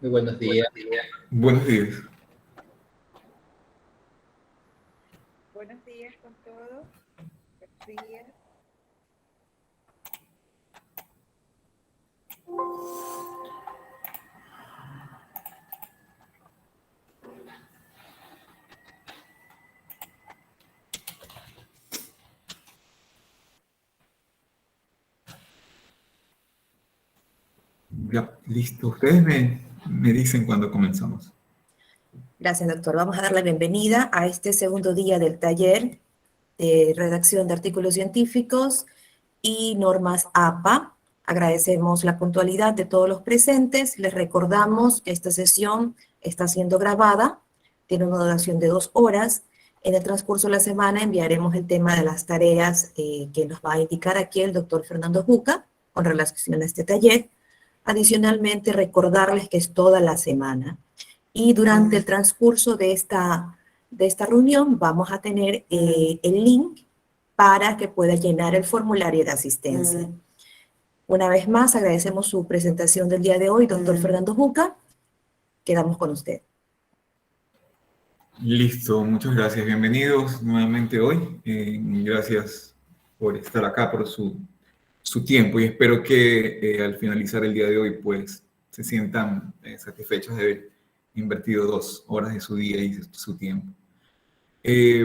Muy buenos días. Buenos días. Buenos días con todos. Buenos días. Ya, listo. Ustedes me dicen cuando comenzamos. Gracias, doctor. Vamos a dar la bienvenida a este segundo día del taller de redacción de artículos científicos y normas APA. Agradecemos la puntualidad de todos los presentes. Les recordamos que esta sesión está siendo grabada, tiene una duración de 2 horas. En el transcurso de la semana enviaremos el tema de las tareas que nos va a indicar aquí el doctor Fernando Juca con relación a este taller. Adicionalmente, recordarles que es toda la semana. Y durante el transcurso de esta reunión vamos a tener el link para que pueda llenar el formulario de asistencia. Una vez más, agradecemos su presentación del día de hoy, doctor Fernando Juca. Quedamos con usted. Listo, muchas gracias. Bienvenidos nuevamente hoy. Gracias por estar acá, por su tiempo, y espero que al finalizar el día de hoy pues se sientan satisfechos de haber invertido 2 horas de su día y su tiempo.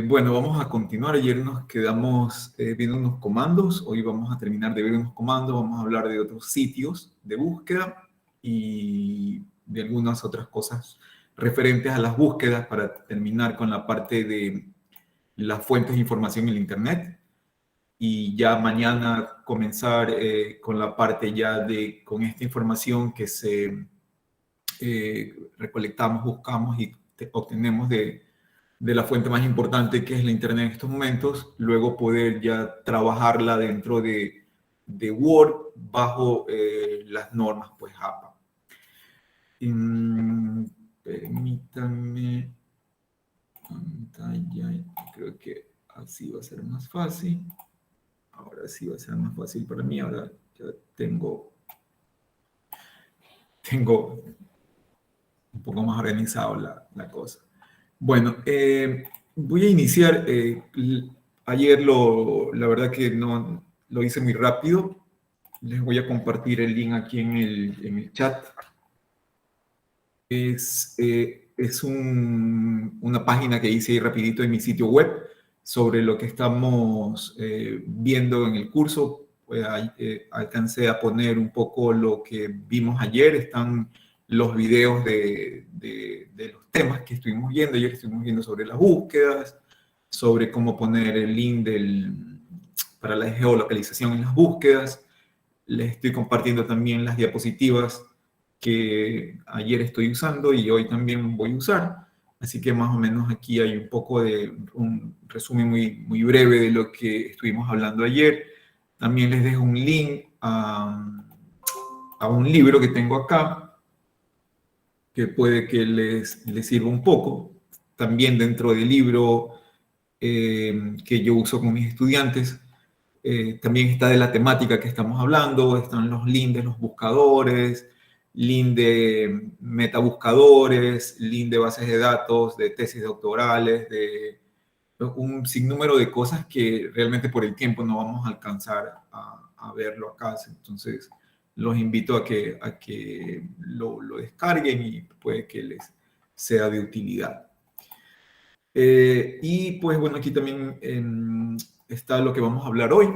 Bueno, vamos a continuar. Ayer nos quedamos viendo unos comandos. Hoy vamos a terminar de ver unos comandos. Vamos a hablar de otros sitios de búsqueda y de algunas otras cosas referentes a las búsquedas para terminar con la parte de las fuentes de información en el Internet. Y ya mañana comenzar con la parte ya con esta información que recolectamos, buscamos y obtenemos de la fuente más importante que es la Internet en estos momentos, luego poder ya trabajarla dentro de Word bajo las normas pues APA. Permítanme pantalla, creo que así va a ser más fácil. Ahora sí va a ser más fácil para mí. Ahora ya tengo un poco más organizado la cosa. Bueno, voy a iniciar. Ayer la verdad que no lo hice muy rápido. Les voy a compartir el link aquí en el chat. Es una página que hice ahí rapidito en mi sitio web sobre lo que estamos viendo en el curso. Pues, alcancé a poner un poco lo que vimos ayer. Están los videos de los temas que estuvimos viendo. Ayer estuvimos viendo sobre las búsquedas, sobre cómo poner el link para la geolocalización en las búsquedas. Les estoy compartiendo también las diapositivas que ayer estoy usando y hoy también voy a usar. Así que más o menos aquí hay un poco de un resumen muy breve de lo que estuvimos hablando ayer. También les dejo un link a un libro que tengo acá, que puede que les sirva un poco. También dentro del libro que yo uso con mis estudiantes, también está de la temática que estamos hablando, están los links de los buscadores, link de metabuscadores, link de bases de datos, de tesis doctorales, de un sinnúmero de cosas que realmente por el tiempo no vamos a alcanzar a verlo acá. Entonces, los invito a que lo descarguen y puede que les sea de utilidad. Y pues bueno, aquí también está lo que vamos a hablar hoy.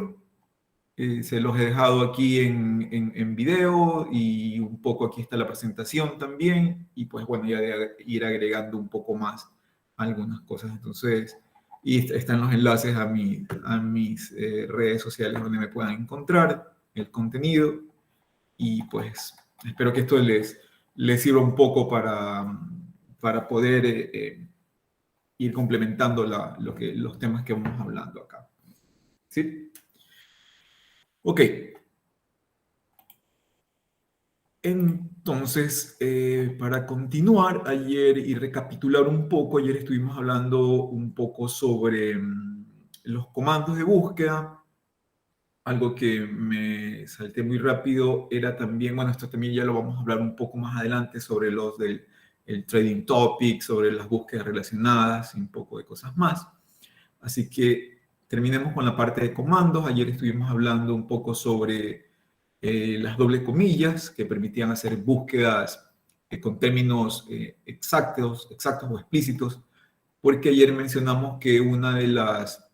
Se los he dejado aquí en video y un poco aquí está la presentación también. Y pues bueno, ya de ir agregando un poco más algunas cosas. Entonces, y están los enlaces a mis redes sociales donde me puedan encontrar el contenido. Y pues espero que esto les sirva un poco para poder ir complementando los temas que vamos hablando acá. ¿Sí? Ok. Entonces, para continuar, ayer y recapitular un poco, ayer estuvimos hablando un poco sobre los comandos de búsqueda algo que me salté muy rápido era también, bueno, esto también ya lo vamos a hablar un poco más adelante sobre los del el trading topic, sobre las búsquedas relacionadas y un poco de cosas más. Así que terminemos con la parte de comandos. Ayer estuvimos hablando un poco sobre las doble comillas que permitían hacer búsquedas con términos exactos o explícitos, porque ayer mencionamos que una de las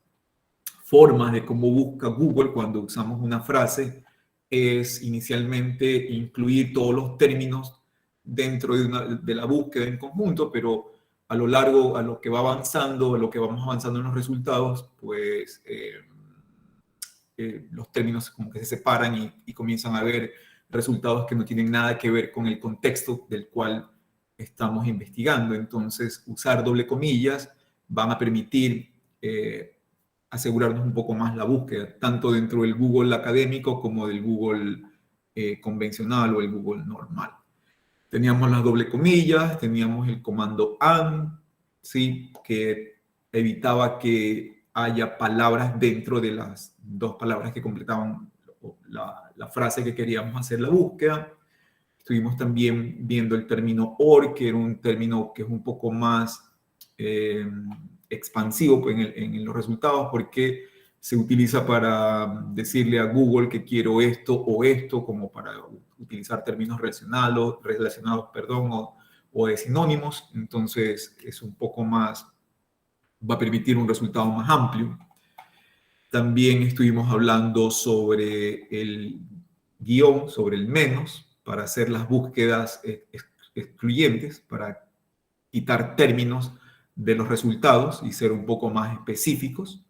formas de cómo busca Google cuando usamos una frase es inicialmente incluir todos los términos dentro de la búsqueda en conjunto, pero a lo largo, a lo que va avanzando, a lo que vamos avanzando en los resultados, pues los términos como que se separan y comienzan a ver resultados que no tienen nada que ver con el contexto del cual estamos investigando. Entonces, usar doble comillas van a permitir asegurarnos un poco más la búsqueda, tanto dentro del Google académico como del Google convencional o el Google normal. Teníamos las doble comillas, teníamos el comando AND, ¿sí? Que evitaba que haya palabras dentro de las dos palabras que completaban la frase que queríamos hacer la búsqueda. Estuvimos también viendo el término OR, que era un término que es un poco más expansivo en los resultados, porque se utiliza para decirle a Google que quiero esto o esto, como para utilizar términos relacionados, o de sinónimos. Entonces es un poco más, va a permitir un resultado más amplio. También estuvimos hablando sobre el guión, sobre el menos, para hacer las búsquedas excluyentes, para quitar términos de los resultados y ser un poco más específicos.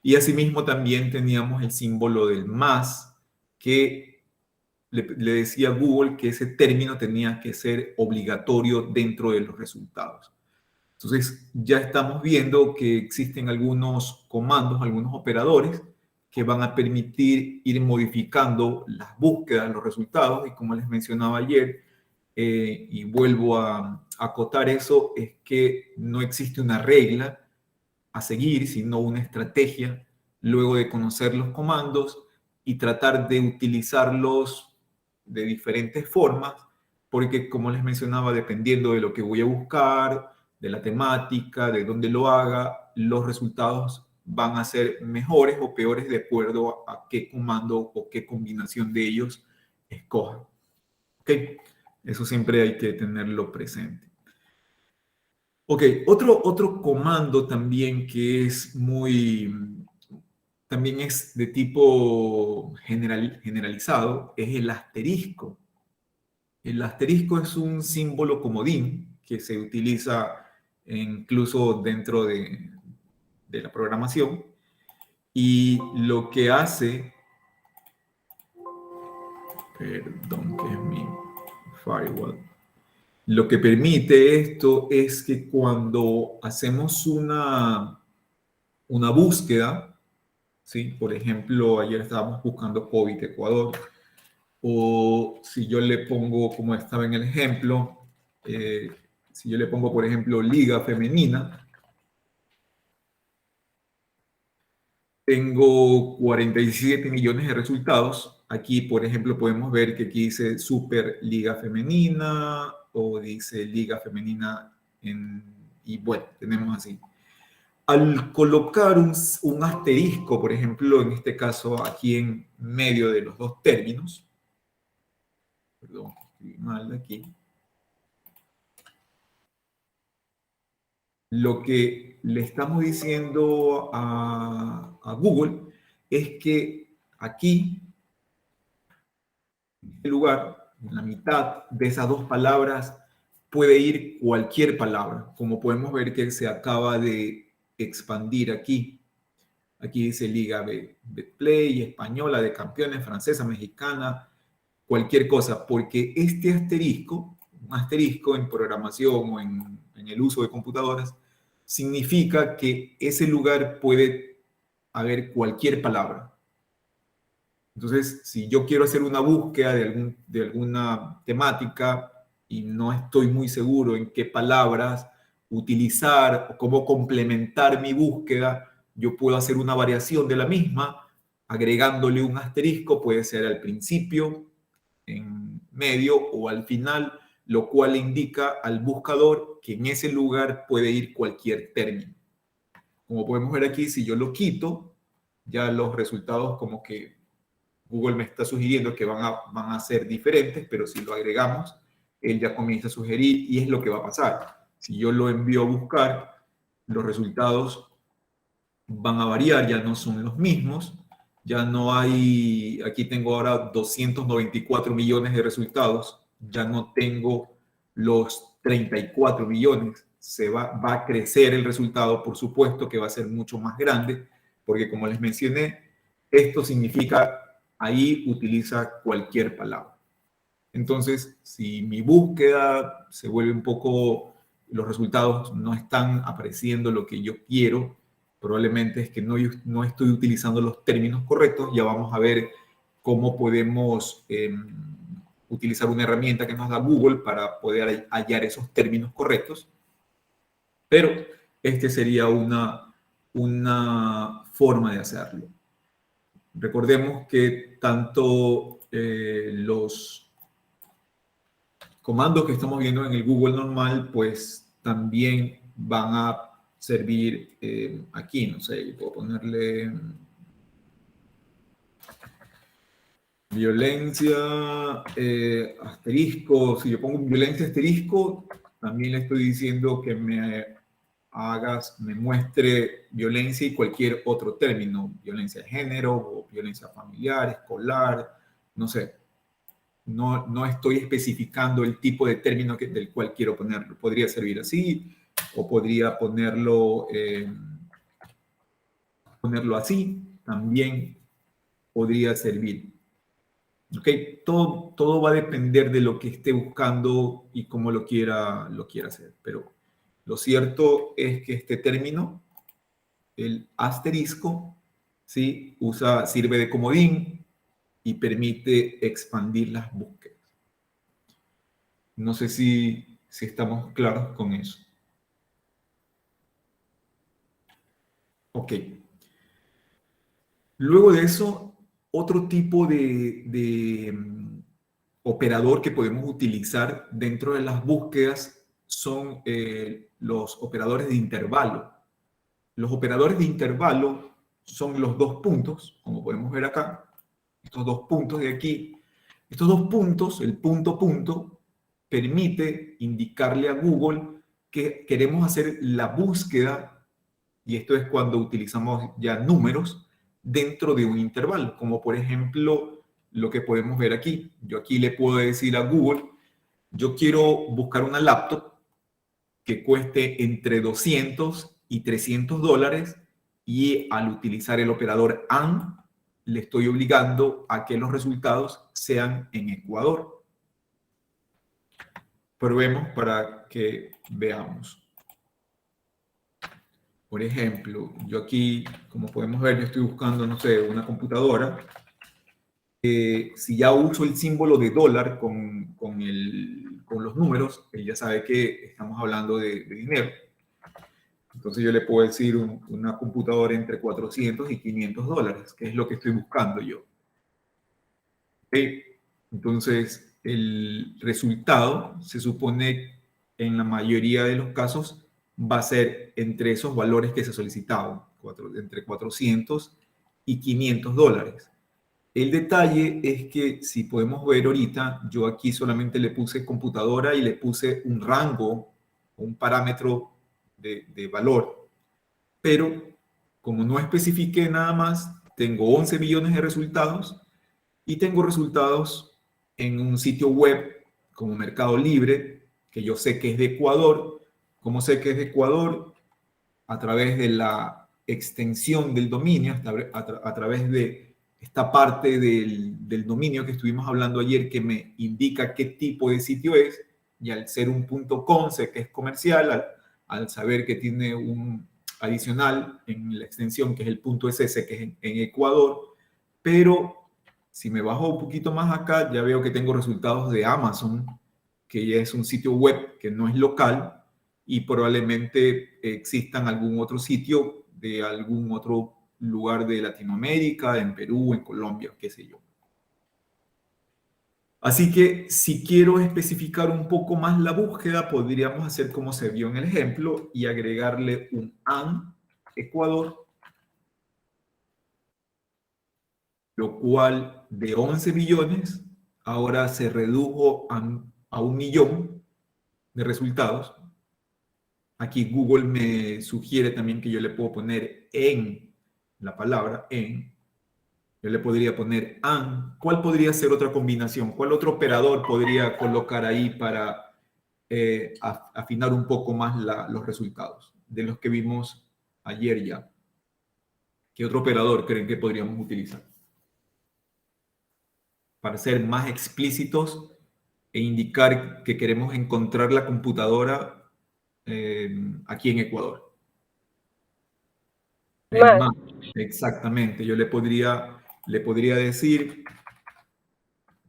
Y asimismo también teníamos el símbolo del más, que le decía a Google que ese término tenía que ser obligatorio dentro de los resultados. Entonces ya estamos viendo que existen algunos comandos, algunos operadores que van a permitir ir modificando las búsquedas, los resultados, y como les mencionaba ayer, y vuelvo a acotar eso, es que no existe una regla a seguir, sino una estrategia luego de conocer los comandos y tratar de utilizarlos de diferentes formas, porque como les mencionaba, dependiendo de lo que voy a buscar, de la temática, de dónde lo haga, los resultados van a ser mejores o peores de acuerdo a qué comando o qué combinación de ellos escoja. ¿Ok? Eso siempre hay que tenerlo presente. Ok, otro comando también que es también es de tipo generalizado, es el asterisco. El asterisco es un símbolo comodín que se utiliza incluso dentro de la programación, y lo que hace, perdón, que es mi firewall. Lo que permite esto es que cuando hacemos una búsqueda, ¿sí? Por ejemplo, ayer estábamos buscando COVID Ecuador, o si yo le pongo, como estaba en el ejemplo, si yo le pongo, por ejemplo, Liga Femenina, tengo 47 millones de resultados. Aquí, por ejemplo, podemos ver que aquí dice Super Liga Femenina o dice Liga Femenina y bueno, tenemos así. Al colocar un asterisco, por ejemplo, en este caso aquí en medio de los dos términos, perdón, estoy mal aquí, lo que le estamos diciendo a Google es que aquí, en este lugar, en la mitad de esas dos palabras, puede ir cualquier palabra, como podemos ver que se acaba de expandir aquí. Aquí dice Liga Betplay, española, de campeones, francesa, mexicana, cualquier cosa, porque este asterisco, un asterisco en programación o en el uso de computadoras, significa que ese lugar puede haber cualquier palabra. Entonces, si yo quiero hacer una búsqueda de alguna temática y no estoy muy seguro en qué palabras utilizar o cómo complementar mi búsqueda, yo puedo hacer una variación de la misma agregándole un asterisco, puede ser al principio, en medio o al final, lo cual indica al buscador que en ese lugar puede ir cualquier término. Como podemos ver aquí, si yo lo quito, ya los resultados como que Google me está sugiriendo que van a ser diferentes, pero si lo agregamos, él ya comienza a sugerir y es lo que va a pasar. Si yo lo envío a buscar, los resultados van a variar, ya no son los mismos, ya no hay, aquí tengo ahora 294 millones de resultados, ya no tengo los 34 millones, va a crecer el resultado, por supuesto que va a ser mucho más grande, porque como les mencioné, esto significa ahí utiliza cualquier palabra. Entonces, si mi búsqueda se vuelve un poco, los resultados no están apareciendo lo que yo quiero, probablemente es que no estoy utilizando los términos correctos. Ya vamos a ver cómo podemos utilizar una herramienta que nos da Google para poder hallar esos términos correctos. Pero este sería una forma de hacerlo. Recordemos que tanto los comandos que estamos viendo en el Google normal, pues también van a servir aquí, no sé, puedo ponerle violencia asterisco. Si yo pongo violencia asterisco, también le estoy diciendo que me muestre violencia y cualquier otro término, violencia de género o violencia familiar, escolar, no sé. No estoy especificando el tipo de término del cual quiero ponerlo. Podría servir así o podría ponerlo así. También podría servir. ¿Ok? Todo va a depender de lo que esté buscando y cómo lo quiera hacer. Pero lo cierto es que este término, el asterisco, ¿sí? Sirve de comodín y permite expandir las búsquedas. No sé si estamos claros con eso. Ok. Luego de eso, otro tipo de operador que podemos utilizar dentro de las búsquedas son los operadores de intervalo. Los operadores de intervalo son los dos puntos, como podemos ver acá, estos dos puntos de aquí. Estos dos puntos, el punto, permite indicarle a Google que queremos hacer la búsqueda, y esto es cuando utilizamos ya números dentro de un intervalo, como por ejemplo lo que podemos ver aquí. Yo aquí le puedo decir a Google, yo quiero buscar una laptop que cueste entre 200 y 300 dólares y al utilizar el operador AND le estoy obligando a que los resultados sean en Ecuador. Probemos para que veamos. Por ejemplo, yo aquí, como podemos ver, yo estoy buscando, no sé, una computadora. Si ya uso el símbolo de dólar con los números, él ya sabe que estamos hablando de dinero. Entonces yo le puedo decir una computadora entre 400 y 500 dólares, que es lo que estoy buscando yo. ¿Okay? Entonces el resultado se supone en la mayoría de los casos va a ser entre esos valores que se solicitaban, entre 400 y 500 dólares. El detalle es que si podemos ver ahorita, yo aquí solamente le puse computadora y le puse un rango, un parámetro de valor. Pero como no especifiqué nada más, tengo 11 millones de resultados y tengo resultados en un sitio web como Mercado Libre, que yo sé que es de Ecuador. ¿Cómo sé que es de Ecuador? A través de la extensión del dominio, a través de esta parte del dominio que estuvimos hablando ayer que me indica qué tipo de sitio es, y al ser un .com sé que es comercial, al saber que tiene un adicional en la extensión que es el .ss que es en Ecuador, pero si me bajo un poquito más acá ya veo que tengo resultados de Amazon, que ya es un sitio web que no es local y probablemente existan algún otro sitio de algún otro lugar de Latinoamérica, en Perú, en Colombia, qué sé yo. Así que si quiero especificar un poco más la búsqueda, podríamos hacer como se vio en el ejemplo y agregarle un AN, Ecuador, lo cual de 11 billones ahora se redujo a 1 millón de resultados. Aquí Google me sugiere también que yo le puedo poner en la palabra en. Yo le podría poner AND. ¿Cuál podría ser otra combinación? ¿Cuál otro operador podría colocar ahí para afinar un poco más los resultados de los que vimos ayer ya? ¿Qué otro operador creen que podríamos utilizar? Para ser más explícitos e indicar que queremos encontrar la computadora aquí en Ecuador. El más, exactamente. Yo le podría decir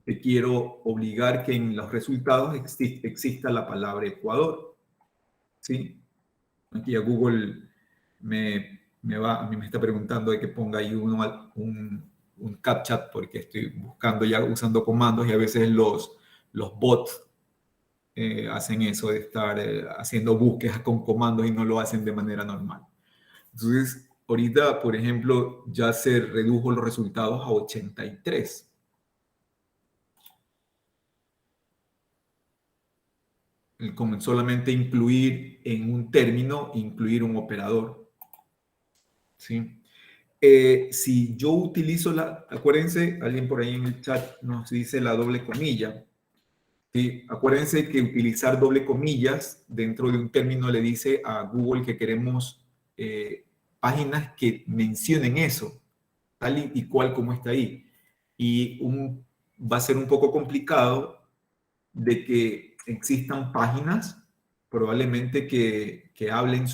que quiero obligar que en los resultados exista la palabra Ecuador. ¿Sí? Aquí a Google a mí me está preguntando de que ponga ahí un CAPTCHA porque estoy buscando ya usando comandos y a veces los bots hacen eso de estar haciendo búsquedas con comandos y no lo hacen de manera normal. Entonces, ahorita, por ejemplo, ya se redujo los resultados a 83. Como solamente incluir en un término, incluir un operador. ¿Sí? Si yo utilizo acuérdense, alguien por ahí en el chat nos dice la doble comilla. ¿Sí? Acuérdense que utilizar doble comillas dentro de un término le dice a Google que queremos páginas que mencionen eso, tal y cual como está ahí. Y va a ser un poco complicado de que existan páginas probablemente que hablen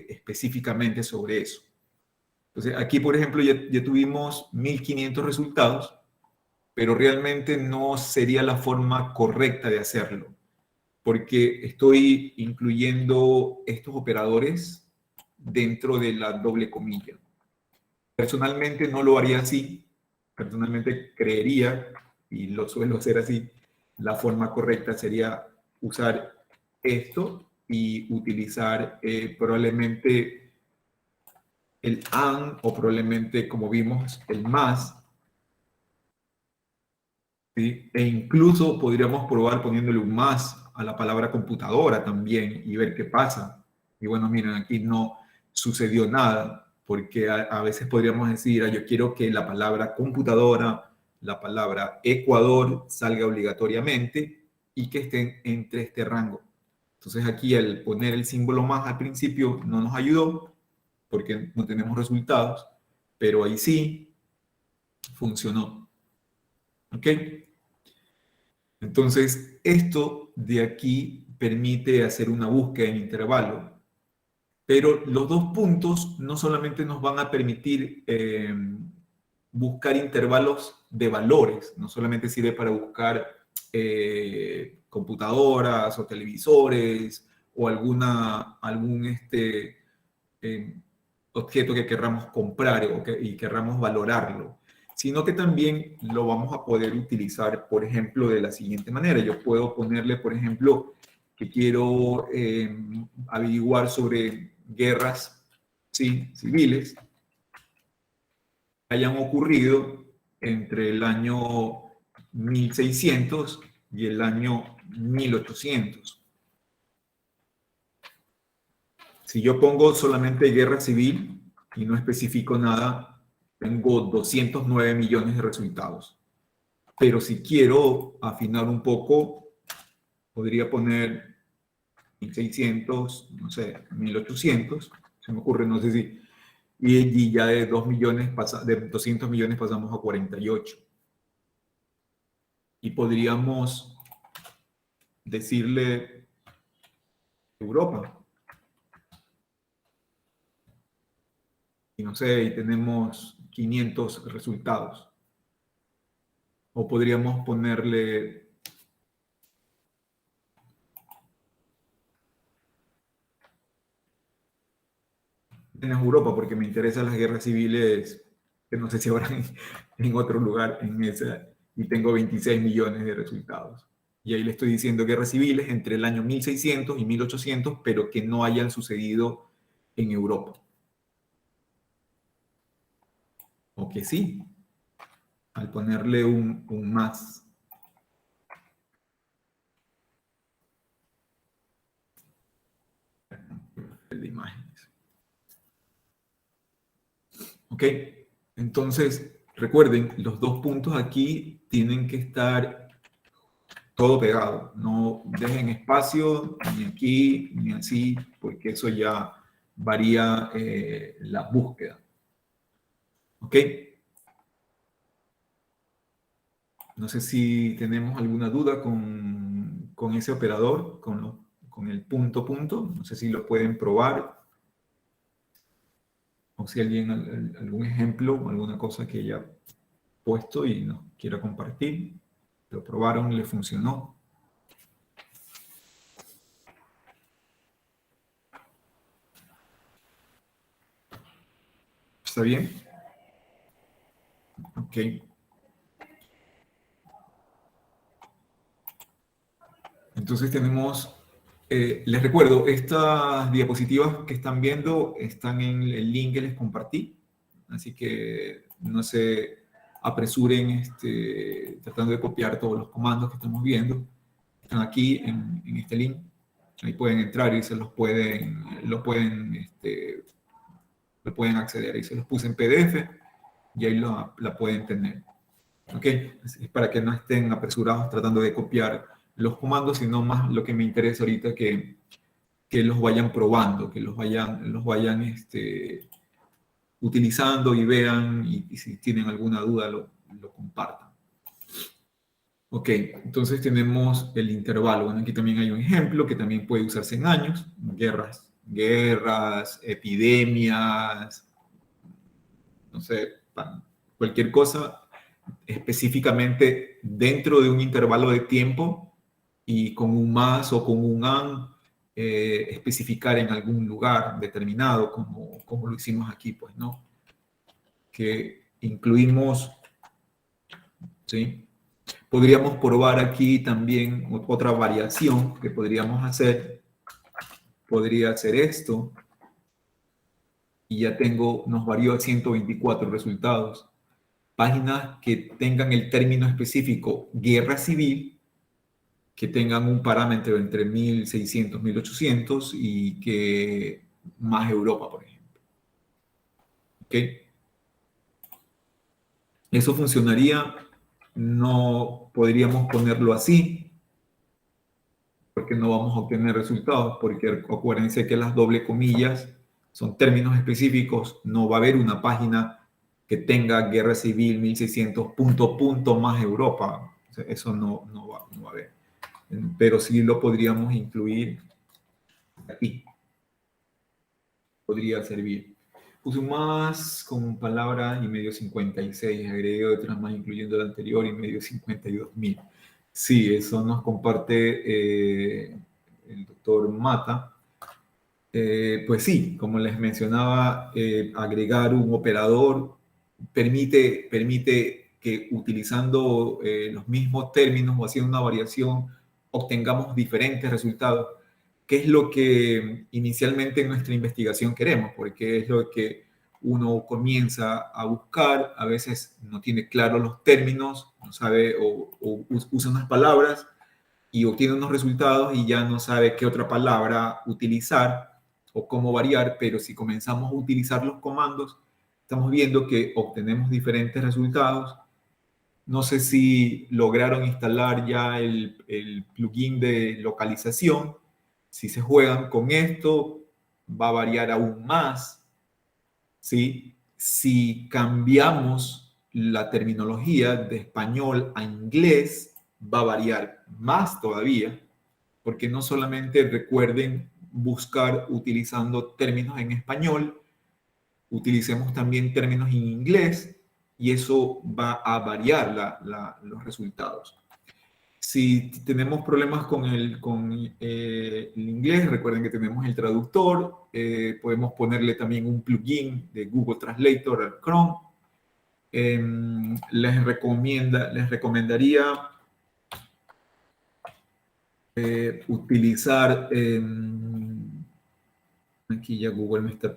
específicamente sobre eso. Entonces, aquí, por ejemplo, ya tuvimos 1500 resultados, pero realmente no sería la forma correcta de hacerlo, porque estoy incluyendo estos operadores dentro de la doble comilla. Personalmente no lo haría así, personalmente creería, y lo suelo hacer así, la forma correcta sería usar esto y utilizar probablemente el AND o probablemente, como vimos, el más. ¿Sí? E incluso podríamos probar poniéndole un más a la palabra computadora también y ver qué pasa. Y bueno, miren, aquí no sucedió nada, porque a veces podríamos decir, yo quiero que la palabra computadora, la palabra Ecuador salga obligatoriamente y que estén entre este rango. Entonces aquí al poner el símbolo más al principio no nos ayudó porque no tenemos resultados, pero ahí sí funcionó. ¿Ok? Entonces, esto de aquí permite hacer una búsqueda en intervalo, pero los dos puntos no solamente nos van a permitir buscar intervalos de valores, no solamente sirve para buscar computadoras o televisores o algún objeto que querramos comprar y querramos valorarlo, sino que también lo vamos a poder utilizar, por ejemplo, de la siguiente manera. Yo puedo ponerle, por ejemplo, que quiero averiguar sobre guerras civiles que hayan ocurrido entre el año 1600 y el año 1800. Si yo pongo solamente guerra civil y no especifico nada, tengo 209 millones de resultados. Pero si quiero afinar un poco, podría poner 1600, no sé, 1800, se me ocurre, no sé si, y ya de 2 millones, de 200 millones pasamos a 48. Y podríamos decirle Europa. Y no sé, y tenemos 500 resultados. O podríamos ponerle en Europa, porque me interesan las guerras civiles, que no sé si habrá en otro lugar en esa, y tengo 26 millones de resultados. Y ahí le estoy diciendo guerras civiles entre el año 1600 y 1800, pero que no hayan sucedido en Europa. O que sí, al ponerle un más. De imágenes. Ok, entonces recuerden, los dos puntos aquí tienen que estar todo pegado. No dejen espacio ni aquí ni así, porque eso ya varía la búsqueda. Ok. No sé si tenemos alguna duda con ese operador, con el punto punto. No sé si lo pueden probar. O si alguien algún ejemplo, alguna cosa que haya puesto y nos quiera compartir. Lo probaron, le funcionó. ¿Está bien? Ok. Entonces tenemos, les recuerdo, estas diapositivas que están viendo están en el link que les compartí. Así que no se apresuren tratando de copiar todos los comandos que estamos viendo. Están aquí en este link. Ahí pueden entrar y se lo pueden acceder. Ahí se los puse en PDF y ahí la pueden tener. ¿Ok? Es para que no estén apresurados tratando de copiar los comandos, sino más lo que me interesa ahorita que los vayan probando, que los vayan utilizando y vean y si tienen alguna duda lo compartan. Ok, entonces tenemos el intervalo. Bueno, aquí también hay un ejemplo que también puede usarse en años, guerras, epidemias, no sé, cualquier cosa específicamente dentro de un intervalo de tiempo y con un más o con un an especificar en algún lugar determinado, como lo hicimos aquí, pues, ¿no? Que incluimos, ¿sí? Podríamos probar aquí también otra variación que podríamos hacer. Podría ser esto. Y ya nos varió a 124 resultados. Páginas que tengan el término específico guerra civil, que tengan un parámetro entre 1600 y 1800 y que más Europa, por ejemplo. ¿Ok? Eso funcionaría, no podríamos ponerlo así, porque no vamos a obtener resultados, porque acuérdense que las doble comillas son términos específicos, no va a haber una página que tenga guerra civil 1600 punto más Europa, o sea, eso no va a haber, pero sí lo podríamos incluir aquí, podría servir. Puse un más con palabra y medio 56, agregué otras más incluyendo la anterior y medio 52.000. Sí, eso nos comparte el doctor Mata. Pues sí, como les mencionaba, agregar un operador permite que utilizando los mismos términos o haciendo una variación obtengamos diferentes resultados, que es lo que inicialmente en nuestra investigación queremos, porque es lo que uno comienza a buscar, a veces no tiene claro los términos, no sabe o usa unas palabras y obtiene unos resultados y ya no sabe qué otra palabra utilizar o cómo variar, pero si comenzamos a utilizar los comandos, estamos viendo que obtenemos diferentes resultados. No sé si lograron instalar ya el plugin de localización. Si se juegan con esto, va a variar aún más. ¿Sí? Si cambiamos la terminología de español a inglés, va a variar más todavía, porque no solamente recuerden buscar utilizando términos en español, utilicemos también términos en inglés y eso va a variar los resultados. Si tenemos problemas con el inglés, recuerden que tenemos el traductor. Podemos ponerle también un plugin de Google Translator al Chrome. Les recomendaría utilizar, aquí ya Google me está,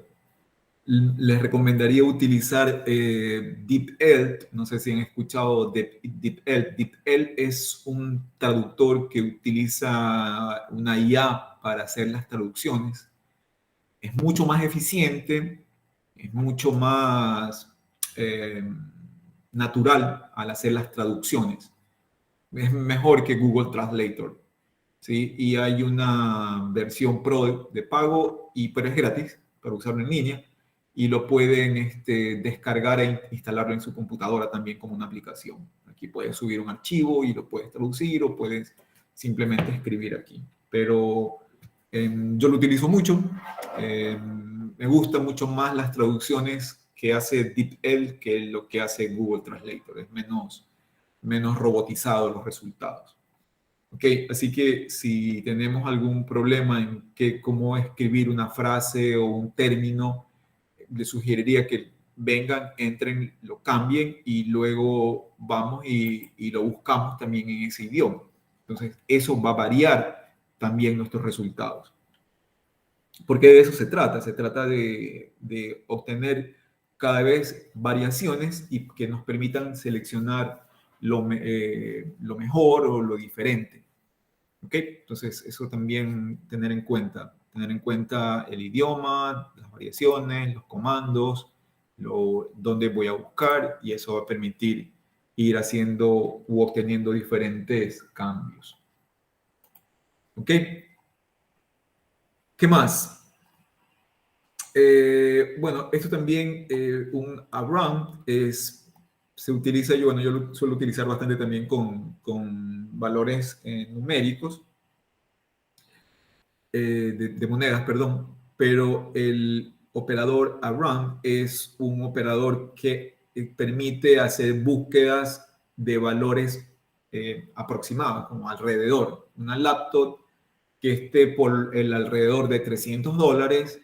les recomendaría utilizar DeepL. No sé si han escuchado DeepL. DeepL es un traductor que utiliza una IA para hacer las traducciones. Es mucho más eficiente, es mucho más natural al hacer las traducciones. Es mejor que Google Translator, ¿sí? Y hay una versión pro de pago, pero es gratis para usarlo en línea, y lo pueden descargar e instalarlo en su computadora también como una aplicación. Aquí puedes subir un archivo y lo puedes traducir o puedes simplemente escribir aquí. Pero yo lo utilizo mucho. Me gustan mucho más las traducciones que hace DeepL que lo que hace Google Translator. Es menos robotizado los resultados. Ok, así que si tenemos algún problema en cómo escribir una frase o un término, les sugeriría que vengan, entren, lo cambien y luego vamos y lo buscamos también en ese idioma. Entonces, eso va a variar también nuestros resultados. Porque de eso se trata de obtener cada vez variaciones y que nos permitan seleccionar lo mejor o lo diferente. ¿Ok? Entonces, eso también tener en cuenta el idioma, las variaciones, los comandos, dónde voy a buscar, y eso va a permitir ir haciendo u obteniendo diferentes cambios. ¿Ok? ¿Qué más? Bueno, esto también, un around, se utiliza, yo lo suelo utilizar bastante también con valores numéricos, de monedas, perdón, pero el operador around es un operador que permite hacer búsquedas de valores aproximados, como alrededor. Una laptop que esté por el alrededor de $300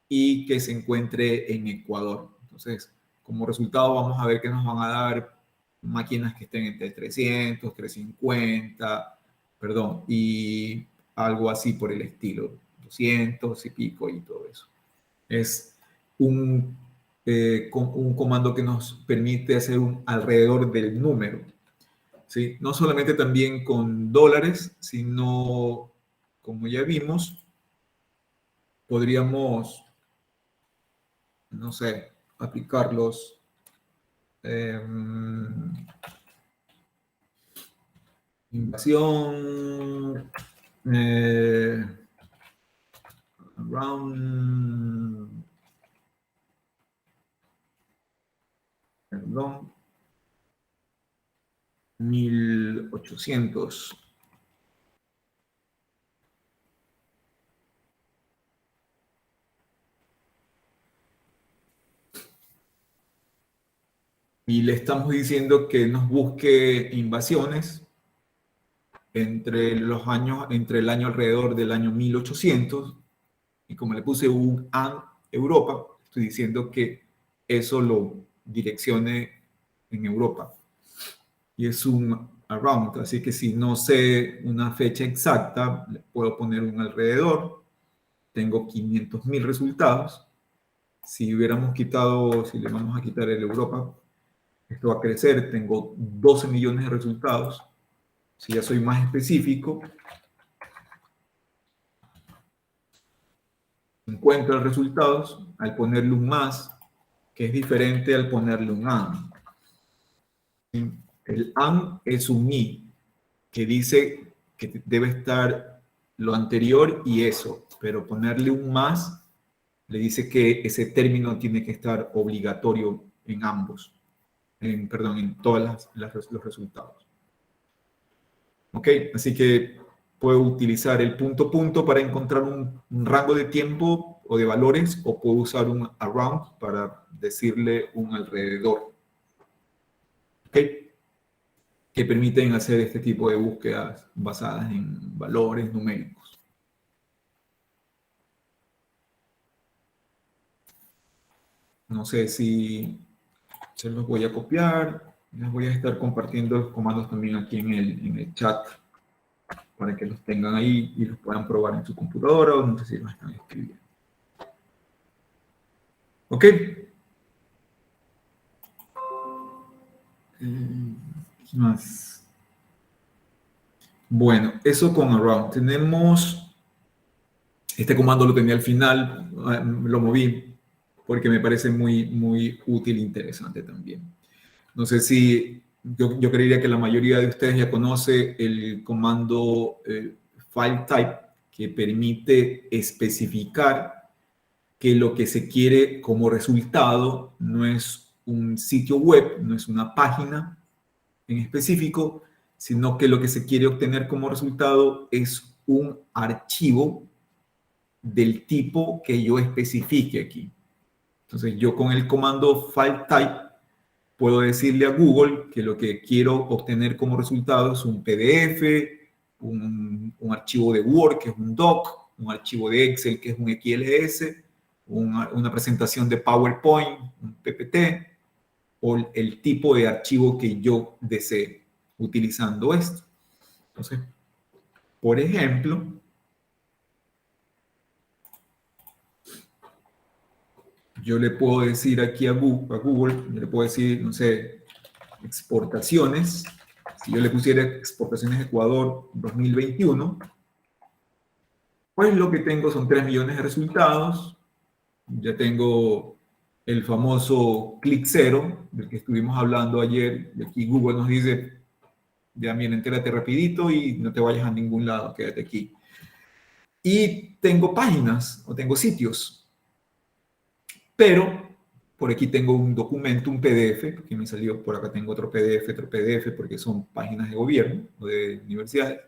y que se encuentre en Ecuador. Entonces, como resultado vamos a ver que nos van a dar máquinas que estén entre 300, 350, perdón, y algo así por el estilo, 200 y pico y todo eso. Es un comando que nos permite hacer un alrededor del número, ¿sí? No solamente también con dólares, sino, como ya vimos, podríamos, no sé, aplicarlos. Invasión. Around. Perdón. 1800. Y le estamos diciendo que nos busque invasiones entre el año alrededor del año 1800, y como le puse un AN Europa, estoy diciendo que eso lo direccione en Europa. Y es un around, así que si no sé una fecha exacta, le puedo poner un alrededor. Tengo 500.000 resultados. Si le vamos a quitar el Europa, esto va a crecer. Tengo 12 millones de resultados. Si ya soy más específico, 50 resultados al ponerle un más, que es diferente al ponerle un AND. El AND es un I, que dice que debe estar lo anterior y eso, pero ponerle un más le dice que ese término tiene que estar obligatorio en ambos, en todos los resultados. ¿Ok? Así que puedo utilizar el punto para encontrar un rango de tiempo o de valores, o puedo usar un around para decirle un alrededor. ¿Ok? que permiten hacer este tipo de búsquedas basadas en valores numéricos. No sé si se los voy a copiar. Les voy a estar compartiendo los comandos también aquí en el chat para que los tengan ahí y los puedan probar en su computadora o no sé si los están escribiendo. ¿Ok? ¿Qué más? Bueno, eso con around. Tenemos, este comando lo tenía al final, lo moví porque me parece muy, muy útil e interesante también. No sé si, yo creería que la mayoría de ustedes ya conoce el comando file type, que permite especificar que lo que se quiere como resultado no es un sitio web, no es una página en específico, sino que lo que se quiere obtener como resultado es un archivo del tipo que yo especifique aquí. Entonces yo con el comando file type puedo decirle a Google que lo que quiero obtener como resultado es un PDF, un archivo de Word, que es un doc, un archivo de Excel, que es un XLS, una presentación de PowerPoint, un PPT, o el tipo de archivo que yo desee utilizando esto. Entonces, por ejemplo, yo le puedo decir aquí a Google, yo le puedo decir, no sé, exportaciones. Si yo le pusiera exportaciones Ecuador 2021, pues lo que tengo son 3 millones de resultados. Ya tengo el famoso clic cero, del que estuvimos hablando ayer. Y aquí Google nos dice, ya miren, entérate rapidito y no te vayas a ningún lado, quédate aquí. Y tengo páginas o tengo sitios. Pero por aquí tengo un documento, un PDF, que me salió, por acá tengo otro PDF, porque son páginas de gobierno o de universidades.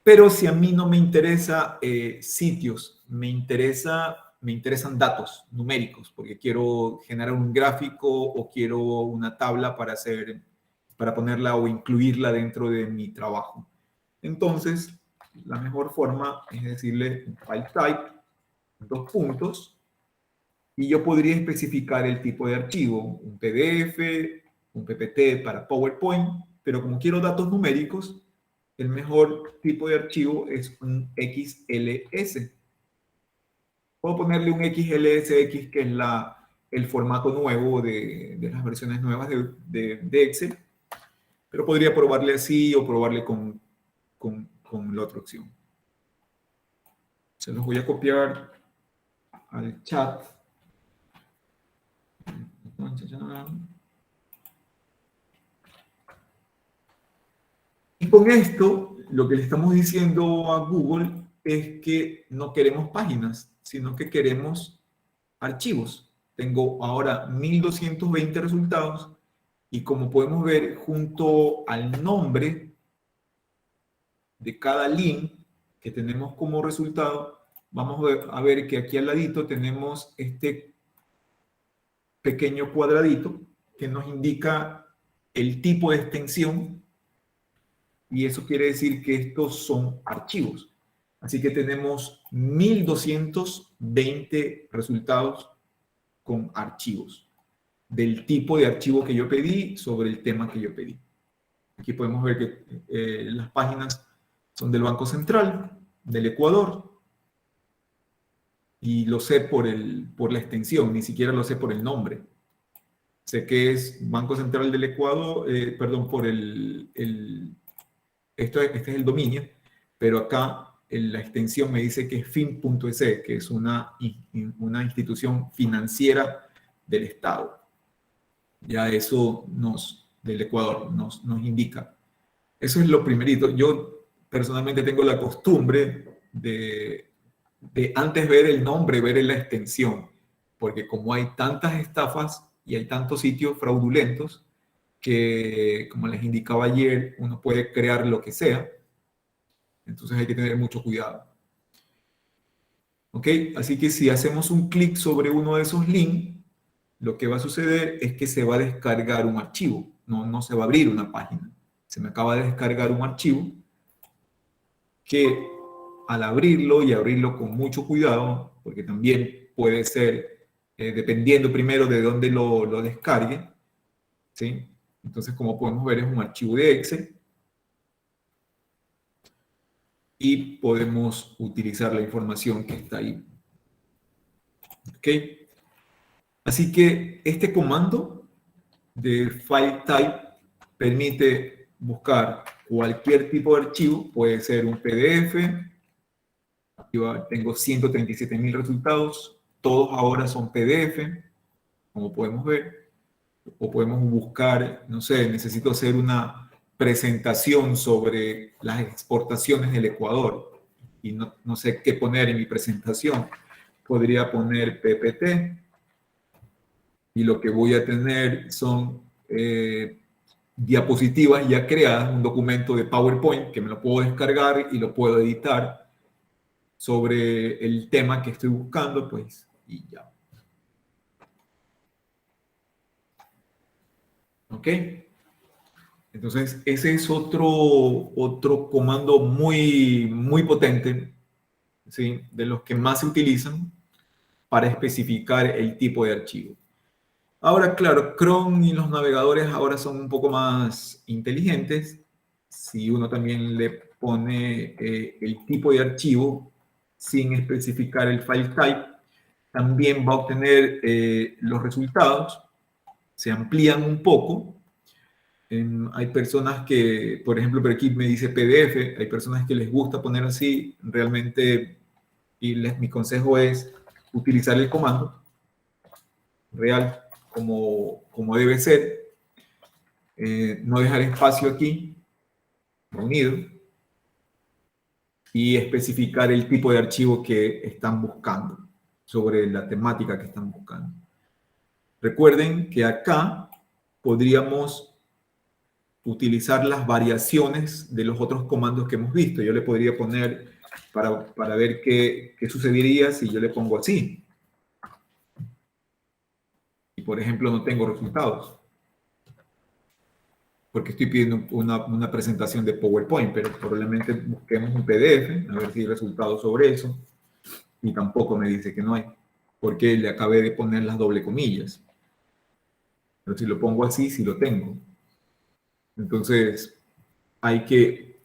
Pero si a mí no me interesa sitios, me interesan datos numéricos, porque quiero generar un gráfico o quiero una tabla para ponerla o incluirla dentro de mi trabajo. Entonces, la mejor forma es decirle file type, dos puntos, y yo podría especificar el tipo de archivo, un PDF, un PPT para PowerPoint, pero como quiero datos numéricos, el mejor tipo de archivo es un XLS. Puedo ponerle un XLSX, que es el formato nuevo de las versiones nuevas de Excel, pero podría probarle así o probarle con la otra opción. Se los voy a copiar al chat. Y con esto, lo que le estamos diciendo a Google es que no queremos páginas, sino que queremos archivos. Tengo ahora 1220 resultados y como podemos ver, junto al nombre de cada link que tenemos como resultado, vamos a ver que aquí al ladito tenemos este pequeño cuadradito que nos indica el tipo de extensión, y eso quiere decir que estos son archivos. Así que tenemos 1220 resultados con archivos, del tipo de archivo que yo pedí sobre el tema que yo pedí. Aquí podemos ver que las páginas son del Banco Central, del Ecuador, y lo sé por la extensión, ni siquiera lo sé por el nombre. Sé que es Banco Central del Ecuador, perdón, por este es el dominio, pero acá la extensión me dice que es fin.es, que es una institución financiera del Estado. Ya eso del Ecuador, nos indica. Eso es lo primerito. Yo personalmente tengo la costumbre de antes ver el nombre, ver la extensión, porque como hay tantas estafas y hay tantos sitios fraudulentos, que, como les indicaba ayer, uno puede crear lo que sea. Entonces hay que tener mucho cuidado. ¿Ok? Así que si hacemos un clic sobre uno de esos links, lo que va a suceder es que se va a descargar un archivo, no se va a abrir una página. se me acaba de descargar un archivo que al abrirlo y abrirlo con mucho cuidado, porque también puede ser, dependiendo primero de dónde lo descargue, ¿sí? Entonces, como podemos ver, es un archivo de Excel y podemos utilizar la información que está ahí. ¿Ok? Así que este comando de file type permite buscar cualquier tipo de archivo, puede ser un PDF, yo tengo 137.000 resultados, todos ahora son PDF, como podemos ver, o podemos buscar, no sé, necesito hacer una presentación sobre las exportaciones del Ecuador y no sé qué poner en mi presentación. Podría poner PPT y lo que voy a tener son diapositivas ya creadas, un documento de PowerPoint que me lo puedo descargar y lo puedo editar sobre el tema que estoy buscando, pues, y ya. ¿Ok? Entonces, ese es otro comando muy potente, ¿sí? De los que más se utilizan para especificar el tipo de archivo. Ahora, claro, Chrome y los navegadores ahora son un poco más inteligentes. Si uno también le pone el tipo de archivo sin especificar el file type, también va a obtener los resultados, se amplían un poco. Hay personas que, por ejemplo, por aquí me dice PDF, hay personas que les gusta poner así, realmente, y mi consejo es utilizar el comando real como debe ser, no dejar espacio aquí, reunido, y especificar el tipo de archivo que están buscando, sobre la temática que están buscando. Recuerden que acá podríamos utilizar las variaciones de los otros comandos que hemos visto. Yo le podría poner, para ver qué sucedería si yo le pongo así. Y, por ejemplo, no tengo resultados. Porque estoy pidiendo una presentación de PowerPoint, pero probablemente busquemos un PDF, a ver si hay resultados sobre eso. Y tampoco me dice que no hay, porque le acabé de poner las doble comillas. Pero si lo pongo así, sí lo tengo. Entonces, hay que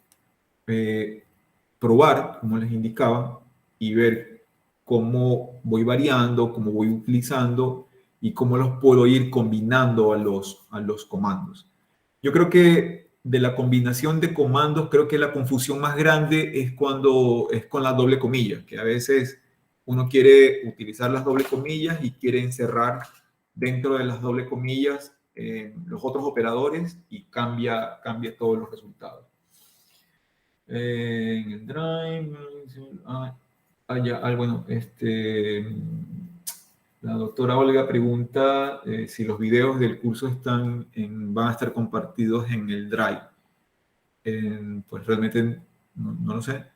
probar, como les indicaba, y ver cómo voy variando, cómo voy utilizando y cómo los puedo ir combinando a los comandos. Yo creo que de la combinación de comandos, creo que la confusión más grande es cuando es con la doble comilla, que a veces uno quiere utilizar las doble comillas y quiere encerrar dentro de las doble comillas los otros operadores y cambia todos los resultados. En el Drive, bueno, la doctora Olga pregunta si los videos del curso van a estar compartidos en el Drive. Pues realmente no lo sé,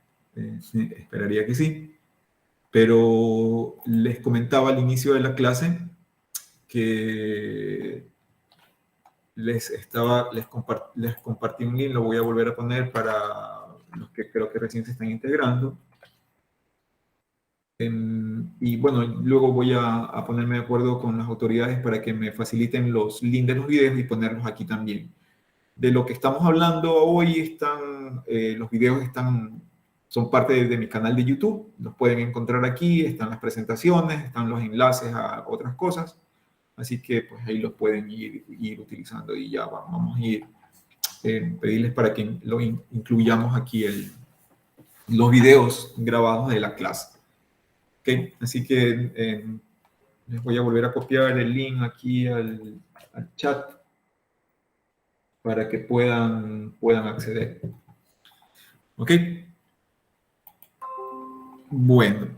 sí, esperaría que sí, pero les comentaba al inicio de la clase que les compartí un link, lo voy a volver a poner para los que creo que recién se están integrando. Y bueno, luego voy a ponerme de acuerdo con las autoridades para que me faciliten los links de los videos y ponerlos aquí también. De lo que estamos hablando hoy los videos son parte de mi canal de YouTube, los pueden encontrar aquí, están las presentaciones, están los enlaces a otras cosas, así que pues ahí los pueden ir utilizando y ya vamos a ir pedirles para que lo incluyamos aquí los videos grabados de la clase. Okay, así que les voy a volver a copiar el link aquí al chat para que puedan acceder. ¿Ok? Bueno.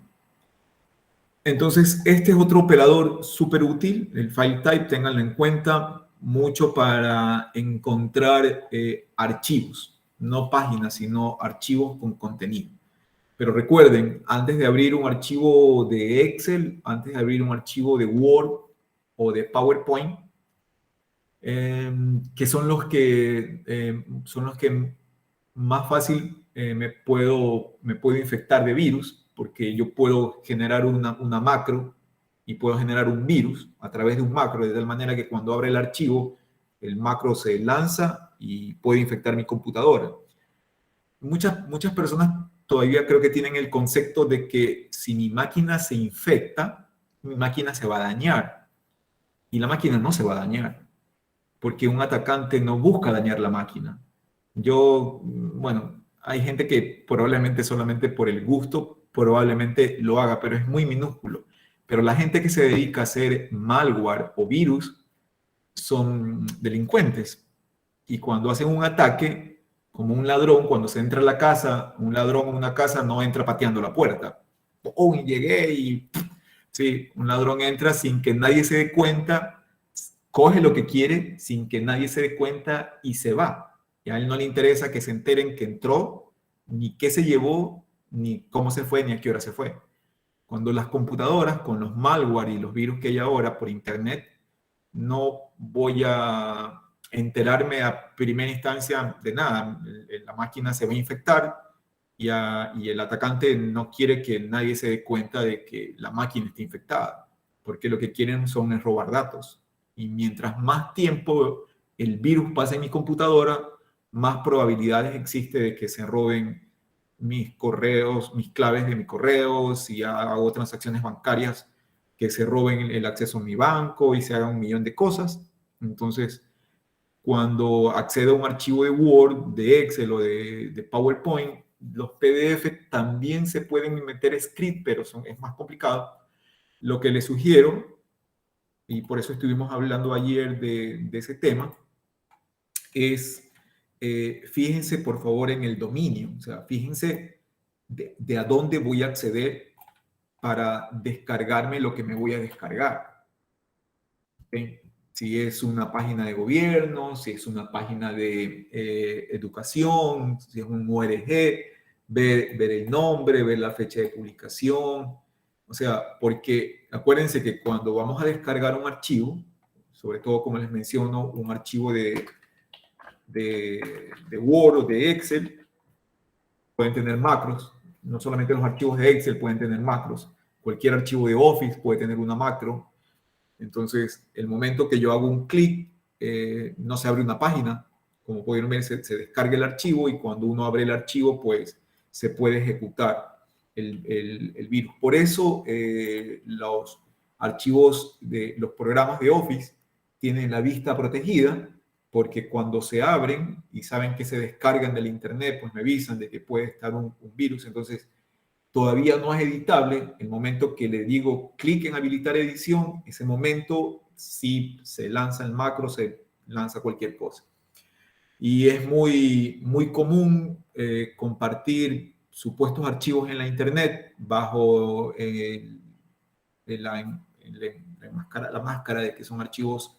Entonces, este es otro operador súper útil, el file type, ténganlo en cuenta, mucho para encontrar archivos, no páginas, sino archivos con contenido. Pero recuerden, antes de abrir un archivo de Excel, antes de abrir un archivo de Word o de PowerPoint, que son los que más fácil me puedo infectar de virus, porque yo puedo generar una macro y puedo generar un virus a través de un macro, de tal manera que cuando abre el archivo, el macro se lanza y puede infectar mi computadora. Muchas personas todavía creo que tienen el concepto de que si mi máquina se infecta, mi máquina se va a dañar. Y la máquina no se va a dañar, porque un atacante no busca dañar la máquina. Bueno, hay gente que probablemente solamente por el gusto, probablemente lo haga, pero es muy minúsculo. Pero la gente que se dedica a hacer malware o virus son delincuentes. Y cuando hacen un ataque, como un ladrón, cuando se entra a la casa, un ladrón en una casa no entra pateando la puerta. Oh, llegué y... Sí, un ladrón entra sin que nadie se dé cuenta, coge lo que quiere sin que nadie se dé cuenta y se va. Y a él no le interesa que se enteren que entró, ni qué se llevó, ni cómo se fue, ni a qué hora se fue. Cuando las computadoras, con los malware y los virus que hay ahora por internet, no voy a enterarme a primera instancia de nada. La máquina se va a infectar y el atacante no quiere que nadie se dé cuenta de que la máquina está infectada, porque lo que quieren son es robar datos. Y mientras más tiempo el virus pase en mi computadora, más probabilidades existe de que se roben mis correos, mis claves de mi correo, si hago transacciones bancarias, que se roben el acceso a mi banco y se hagan 1.000.000 de cosas. Entonces, cuando accedo a un archivo de Word, de Excel o de PowerPoint, los PDF también se pueden meter script, pero es más complicado. Lo que les sugiero, y por eso estuvimos hablando ayer de ese tema, es fíjense por favor en el dominio, o sea, fíjense de a dónde voy a acceder para descargarme lo que me voy a descargar. ¿Okay? Si es una página de gobierno, si es una página de educación, si es un ORG, ver el nombre, ver la fecha de publicación. O sea, porque acuérdense que cuando vamos a descargar un archivo, sobre todo como les menciono, un archivo de Word o de Excel, pueden tener macros. No solamente los archivos de Excel pueden tener macros. Cualquier archivo de Office puede tener una macro. Entonces, el momento que yo hago un clic, no se abre una página. Como pudieron ver, se descarga el archivo y cuando uno abre el archivo, pues se puede ejecutar el virus. Por eso, los archivos de los programas de Office tienen la vista protegida, porque cuando se abren y saben que se descargan del internet, pues me avisan de que puede estar un virus. Entonces, todavía no es editable. El momento que le digo clic en habilitar edición, ese momento sí se lanza el macro, se lanza cualquier cosa. Y es muy común compartir supuestos archivos en la internet bajo la máscara de que son archivos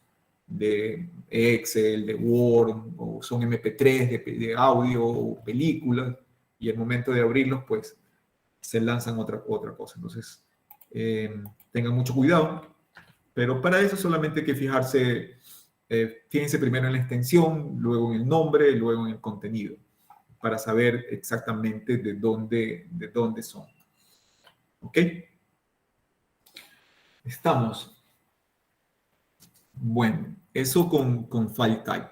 de Excel, de Word, o son MP3 de audio o películas, y el momento de abrirlos, pues se lanzan otra cosa. Entonces, tengan mucho cuidado, pero para eso solamente hay que fijarse, fíjense primero en la extensión, luego en el nombre, luego en el contenido, para saber exactamente de dónde son. ¿Ok? Estamos. Bueno, eso con FileType.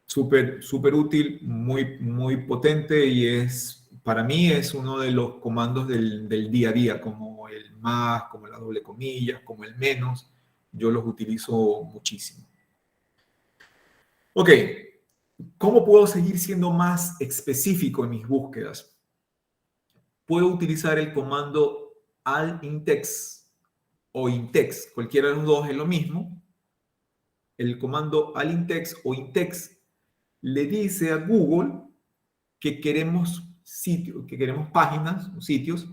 Súper útil, muy potente y para mí es uno de los comandos del día a día, como el más, como la doble comillas, como el menos. Yo los utilizo muchísimo. Ok, ¿cómo puedo seguir siendo más específico en mis búsquedas? Puedo utilizar el comando al-intex o intex, cualquiera de los dos es lo mismo. El comando al-intex o intex le dice a Google que queremos páginas o sitios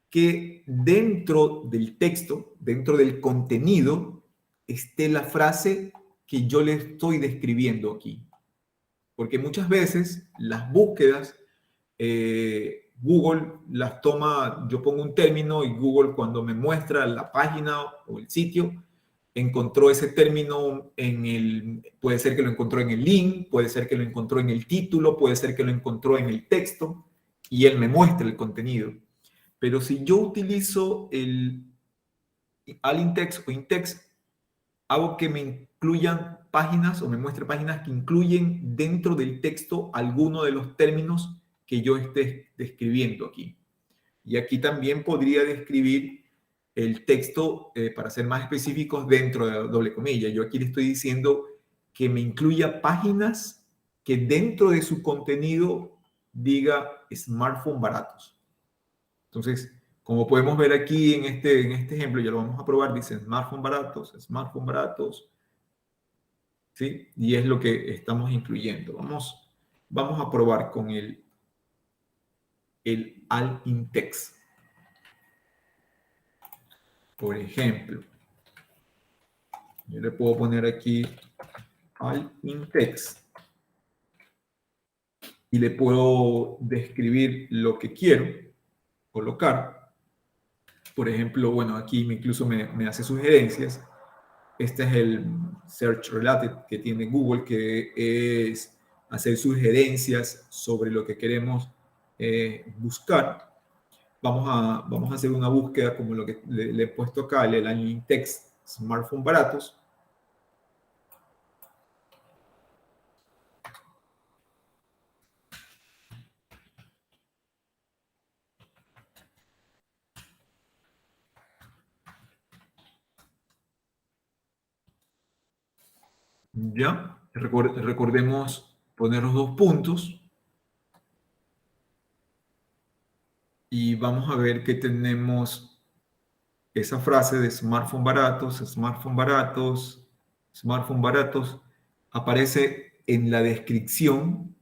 que dentro del texto, dentro del contenido, esté la frase que yo le estoy describiendo aquí. Porque muchas veces las búsquedas, Google las toma, yo pongo un término y Google cuando me muestra la página o el sitio, encontró ese término puede ser que lo encontró en el link, puede ser que lo encontró en el título, puede ser que lo encontró en el texto y él me muestra el contenido. Pero si yo utilizo el alintext o intext, hago que me incluyan páginas o me muestre páginas que incluyen dentro del texto alguno de los términos que yo esté describiendo aquí. Y aquí también podría describir el texto, para ser más específicos, dentro de la doble comilla. Yo aquí le estoy diciendo que me incluya páginas que dentro de su contenido diga smartphone baratos. Entonces, como podemos ver aquí en este ejemplo, ya lo vamos a probar, dice smartphone baratos, ¿sí? Y es lo que estamos incluyendo. Vamos a probar con el alt-in-text. Por ejemplo, yo le puedo poner aquí alt-in-text y le puedo describir lo que quiero colocar. Por ejemplo, bueno, aquí incluso me hace sugerencias. Este es el Search Related que tiene Google, que es hacer sugerencias sobre lo que queremos buscar. Vamos a hacer una búsqueda como lo que le he puesto acá, el alt-in-text smartphone baratos. ¿Ya? Recordemos poner los dos puntos. Y vamos a ver que tenemos esa frase de smartphone baratos, aparece en la descripción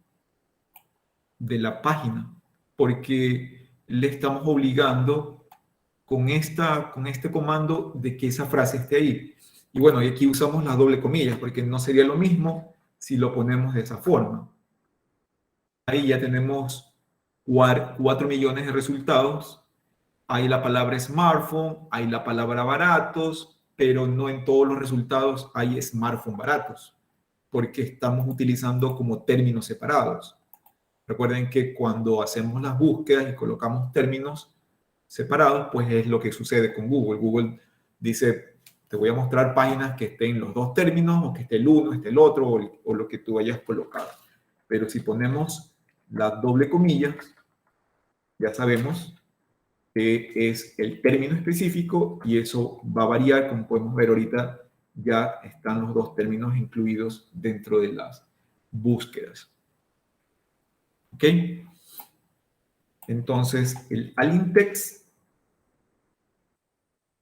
de la página, porque le estamos obligando con este comando de que esa frase esté ahí. Y bueno, y aquí usamos las doble comillas, porque no sería lo mismo si lo ponemos de esa forma. Ahí ya tenemos 4 millones de resultados. Hay la palabra smartphone, hay la palabra baratos, pero no en todos los resultados hay smartphone baratos, porque estamos utilizando como términos separados. Recuerden que cuando hacemos las búsquedas y colocamos términos separados, pues es lo que sucede con Google. Google dice, te voy a mostrar páginas que estén los dos términos, o que esté el uno, esté el otro, o lo que tú hayas colocado. Pero si ponemos las doble comillas, ya sabemos que es el término específico y eso va a variar. Como podemos ver ahorita, ya están los dos términos incluidos dentro de las búsquedas. ¿Ok? Entonces, el alt-in-text,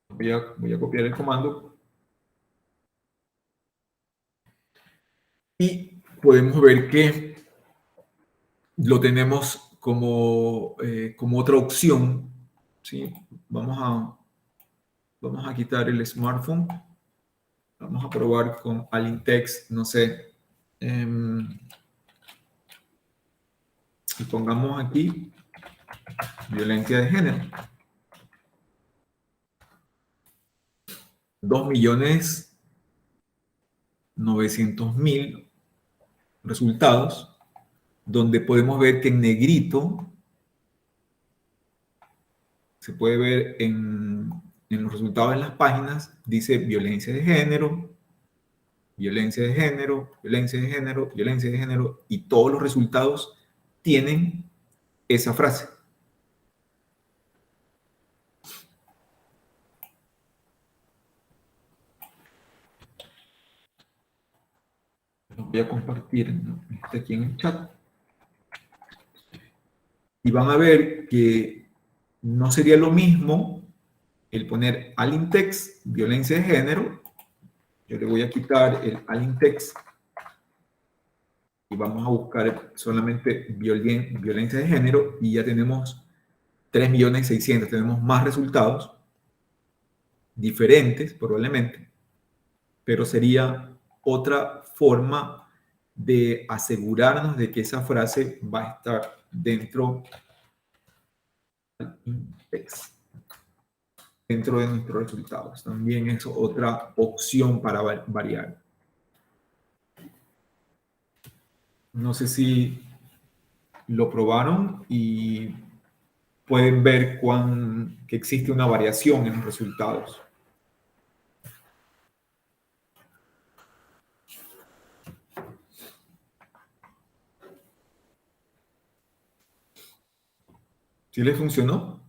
voy a copiar el comando y podemos ver que lo tenemos como otra opción, ¿sí? Vamos a quitar el smartphone. Vamos a probar con alt-in-text, no sé. Y pongamos aquí violencia de género. 2.900.000 resultados, donde podemos ver que en negrito se puede ver en los resultados de las páginas, dice violencia de género, violencia de género, violencia de género, violencia de género, y todos los resultados tienen esa frase. Los voy a compartir aquí en el chat. Y van a ver que no sería lo mismo el poner alt-in-text, violencia de género. Yo le voy a quitar el alt-in-text y vamos a buscar solamente violencia de género y ya tenemos 3.600.000. Tenemos más resultados diferentes probablemente, pero sería otra forma de asegurarnos de que esa frase va a estar dentro del alt-in-text. dentro de nuestros resultados. También es otra opción para variar. No sé si lo probaron y pueden ver que existe una variación en los resultados. ¿Sí les funcionó?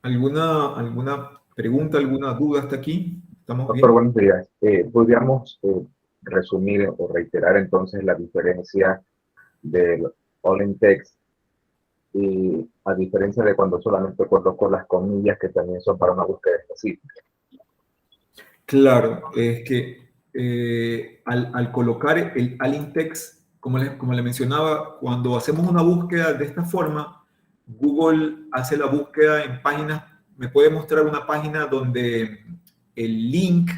¿Alguna pregunta, alguna duda hasta aquí? ¿Estamos Doctor, bien? buenos días. ¿Podríamos resumir o reiterar entonces la diferencia del all in text y a diferencia de cuando solamente coloco las comillas que también son para una búsqueda específica? Claro, es que al colocar el alt text, como le mencionaba, cuando hacemos una búsqueda de esta forma, Google hace la búsqueda en páginas, me puede mostrar una página donde el link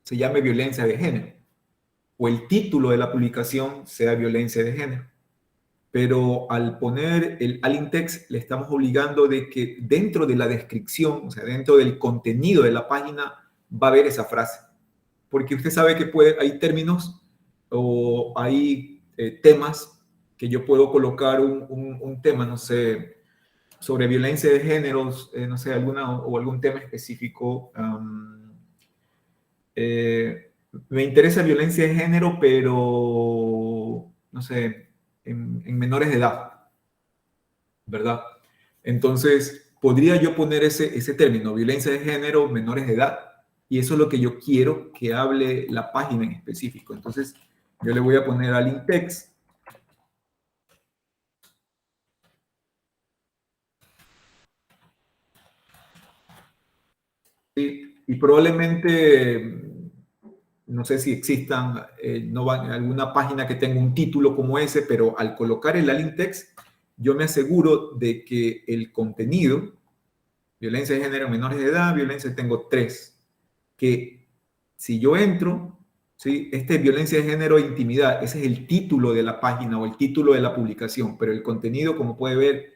se llame violencia de género o el título de la publicación sea violencia de género. Pero al poner el alt text le estamos obligando de que dentro de la descripción, o sea, dentro del contenido de la página, va a haber esa frase. Porque usted sabe que hay términos o hay temas que yo puedo colocar un tema, no sé, sobre violencia de géneros, no sé, algún tema específico. Me interesa violencia de género, pero, no sé, en menores de edad, ¿verdad? Entonces, podría yo poner ese término, violencia de género, menores de edad, y eso es lo que yo quiero que hable la página en específico. Entonces, yo le voy a poner al in-text. Y probablemente, no sé si existan, no van alguna página que tenga un título como ese, pero al colocar el alt text, yo me aseguro de que el contenido, violencia de género, menores de edad, violencia, tengo 3, que si yo entro, ¿sí? Este es violencia de género e intimidad, ese es el título de la página o el título de la publicación, pero el contenido, como puede ver,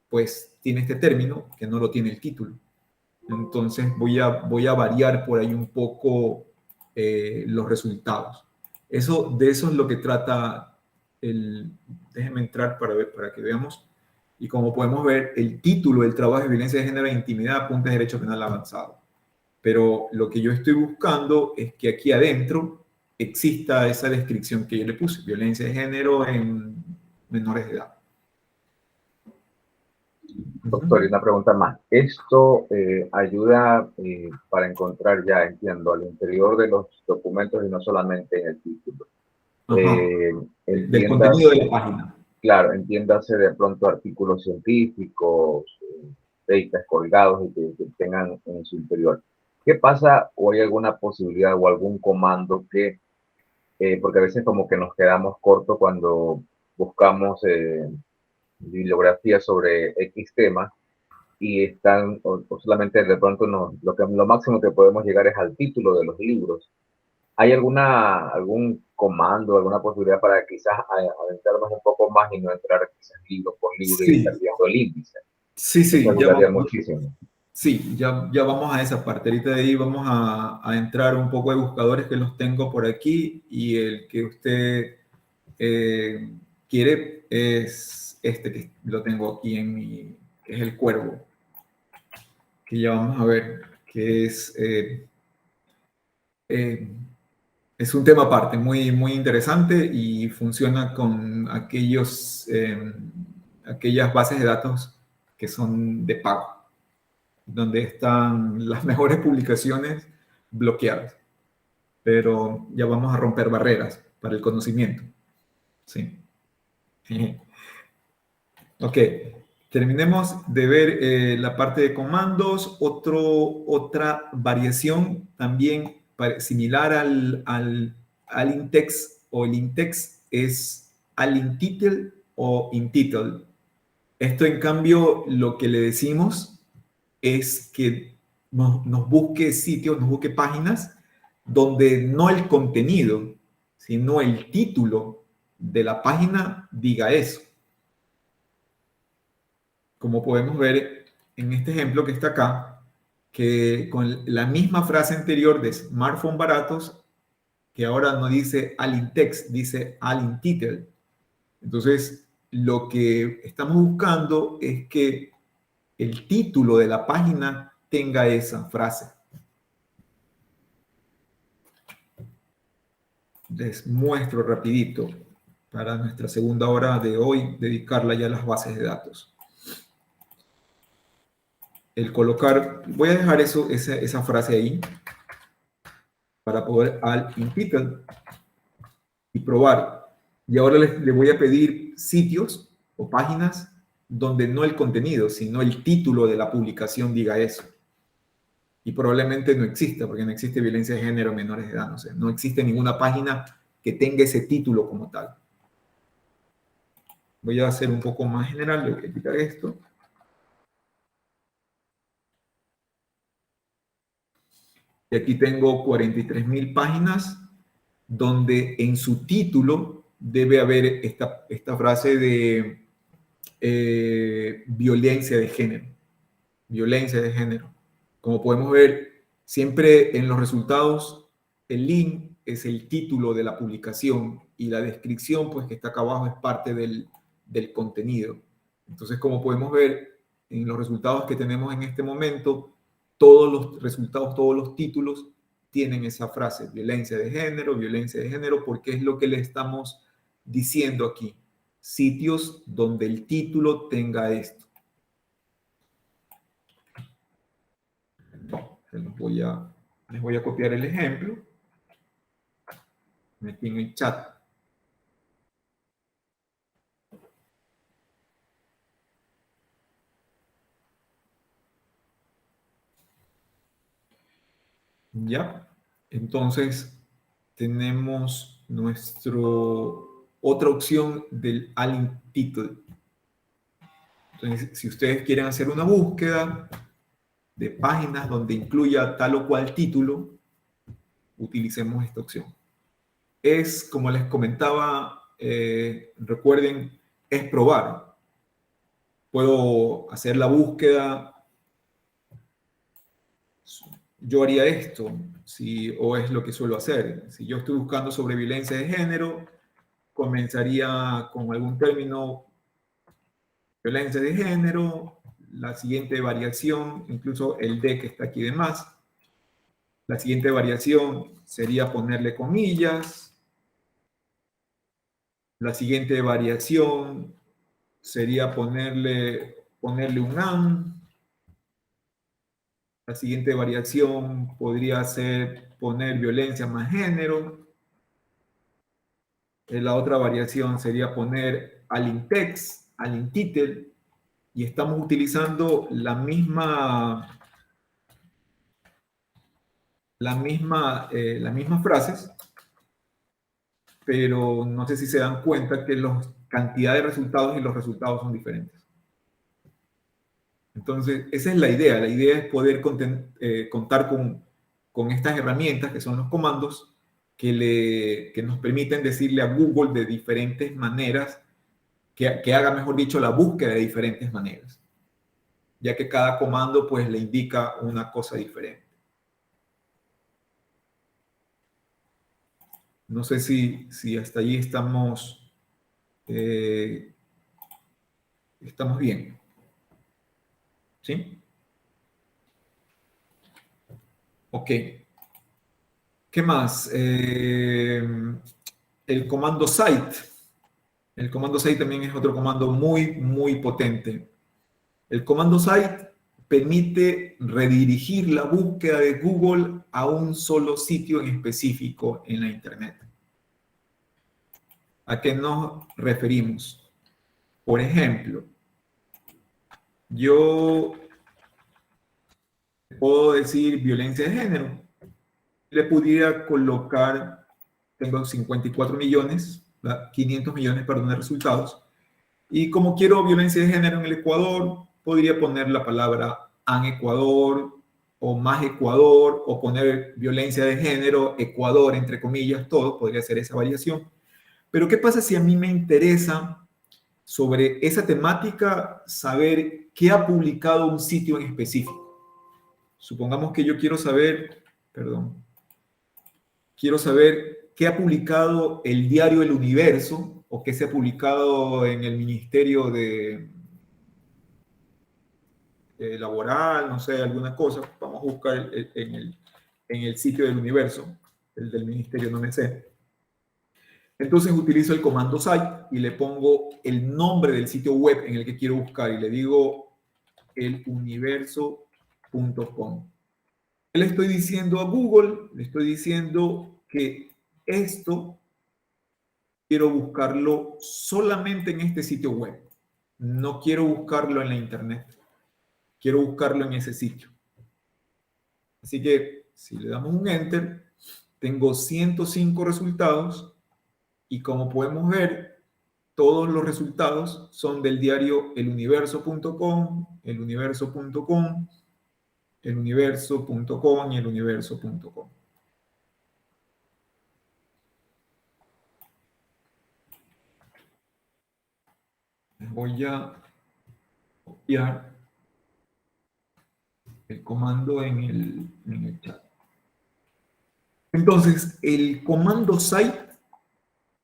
pues tiene este término que no lo tiene el título. Entonces voy a variar por ahí un poco los resultados. De eso es lo que trata déjenme entrar para que veamos. Y como podemos ver, el título del trabajo es violencia de género e intimidad, apunta de derecho penal avanzado. Pero lo que yo estoy buscando es que aquí adentro exista esa descripción que yo le puse, violencia de género en menores de edad. Doctor, y una pregunta más. ¿Esto ayuda para encontrar, ya entiendo, al interior de los documentos y no solamente en el título? Del contenido de la página. Claro, entiéndase de pronto artículos científicos, papers colgados y que tengan en su interior. ¿Qué pasa o hay alguna posibilidad o algún comando que, porque a veces como que nos quedamos cortos cuando buscamos bibliografía sobre X tema y están, o solamente de pronto lo máximo que podemos llegar es al título de los libros? ¿Hay algún comando, alguna posibilidad para quizás adentrarnos un poco más y no entrar quizás libro por libro y estar Sí, viendo el índice? sí, Eso ayudaría muchísimo. Sí, ya vamos a esa parte. Ahorita de ahí vamos a entrar un poco de buscadores que los tengo por aquí y el que usted quiere es este que lo tengo aquí que es el cuervo, que ya vamos a ver, que es un tema aparte, muy, muy interesante y funciona con aquellas bases de datos que son de pago, donde están las mejores publicaciones bloqueadas. Pero ya vamos a romper barreras para el conocimiento. Sí. Ok, terminemos de ver la parte de comandos. Otra variación también similar al in-text o el in-text es al in-title o in-title. Esto, en cambio, lo que le decimos es que nos busque sitios, nos busque páginas donde no el contenido, sino el título de la página diga eso. Como podemos ver en este ejemplo que está acá, que con la misma frase anterior de smartphone baratos, que ahora no dice Alintext, dice Alintitel. Entonces, lo que estamos buscando es que el título de la página tenga esa frase. Les muestro rapidito para nuestra segunda hora de hoy, dedicarla ya a las bases de datos. El colocar, voy a dejar esa frase ahí para poder Alintitel y probar. Y ahora le voy a pedir sitios o páginas donde no el contenido, sino el título de la publicación diga eso. Y probablemente no exista, porque no existe violencia de género en menores de edad. No sé, no existe ninguna página que tenga ese título como tal. Voy a hacer un poco más general, le voy a quitar esto. Y aquí tengo 43.000 páginas donde en su título debe haber esta frase de violencia de género. Violencia de género. Como podemos ver, siempre en los resultados, el link es el título de la publicación y la descripción, pues que está acá abajo, es parte del contenido. Entonces, como podemos ver en los resultados que tenemos en este momento, todos los resultados, todos los títulos tienen esa frase, violencia de género, porque es lo que le estamos diciendo aquí. Sitios donde el título tenga esto. Les voy a copiar el ejemplo. Aquí en el chat. Ya. Entonces, tenemos otra opción del Alintitel. Entonces, si ustedes quieren hacer una búsqueda de páginas donde incluya tal o cual título, utilicemos esta opción. Es, como les comentaba, recuerden, es probar. Puedo hacer la búsqueda. Yo haría esto, o es lo que suelo hacer. Si yo estoy buscando sobre violencia de género, comenzaría con algún término, violencia de género, la siguiente variación, incluso el D que está aquí de más. La siguiente variación sería ponerle comillas. La siguiente variación sería ponerle un AN. La siguiente variación podría ser poner violencia más género. La otra variación sería poner Alintext, Alintitel, y estamos utilizando las mismas frases, pero no sé si se dan cuenta que la cantidad de resultados y los resultados son diferentes. Entonces, esa es la idea. La idea es poder contar con estas herramientas, que son los comandos, que nos permiten decirle a Google de diferentes maneras, que haga, mejor dicho, la búsqueda de diferentes maneras, ya que cada comando pues le indica una cosa diferente. No sé si hasta allí estamos bien. ¿Sí? Ok. ¿Qué más? El comando site. El comando site también es otro comando muy, muy potente. El comando site permite redirigir la búsqueda de Google a un solo sitio en específico en la Internet. ¿A qué nos referimos? Por ejemplo, yo puedo decir violencia de género. Le pudiera colocar, tengo 54 millones, 500 millones, perdón, de resultados. Y como quiero violencia de género en el Ecuador, podría poner la palabra AN Ecuador, o más Ecuador, o poner violencia de género, Ecuador, entre comillas, todo, podría ser esa variación. Pero ¿qué pasa si a mí me interesa sobre esa temática saber qué ha publicado un sitio en específico? Supongamos que yo quiero saber, quiero saber qué ha publicado el diario El Universo o qué se ha publicado en el Ministerio de Laboral, no sé, alguna cosa. Vamos a buscar en el sitio del Universo, el del Ministerio, no me sé. Entonces utilizo el comando site y le pongo el nombre del sitio web en el que quiero buscar y le digo eluniverso.com. ¿Qué le estoy diciendo a Google? Le estoy diciendo que esto quiero buscarlo solamente en este sitio web. No quiero buscarlo en la internet. Quiero buscarlo en ese sitio. Así que si le damos un enter, tengo 105 resultados y como podemos ver, todos los resultados son del diario eluniverso.com, eluniverso.com, eluniverso.com y eluniverso.com. Voy a copiar el comando en el chat. Entonces, el comando site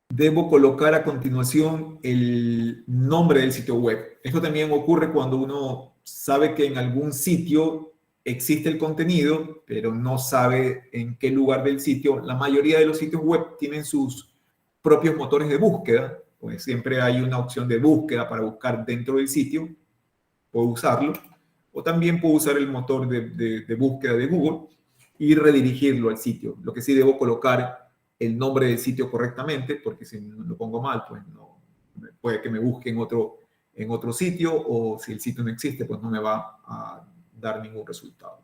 debo colocar a continuación el nombre del sitio web. Esto también ocurre cuando uno sabe que en algún sitio existe el contenido, pero no sabe en qué lugar del sitio. La mayoría de los sitios web tienen sus propios motores de búsqueda, pues siempre hay una opción de búsqueda para buscar dentro del sitio, puedo usarlo, o también puedo usar el motor de búsqueda de Google y redirigirlo al sitio. Lo que sí debo colocar el nombre del sitio correctamente, porque si lo pongo mal, pues no, puede que me busque en otro sitio, o si el sitio no existe, pues no me va a dar ningún resultado.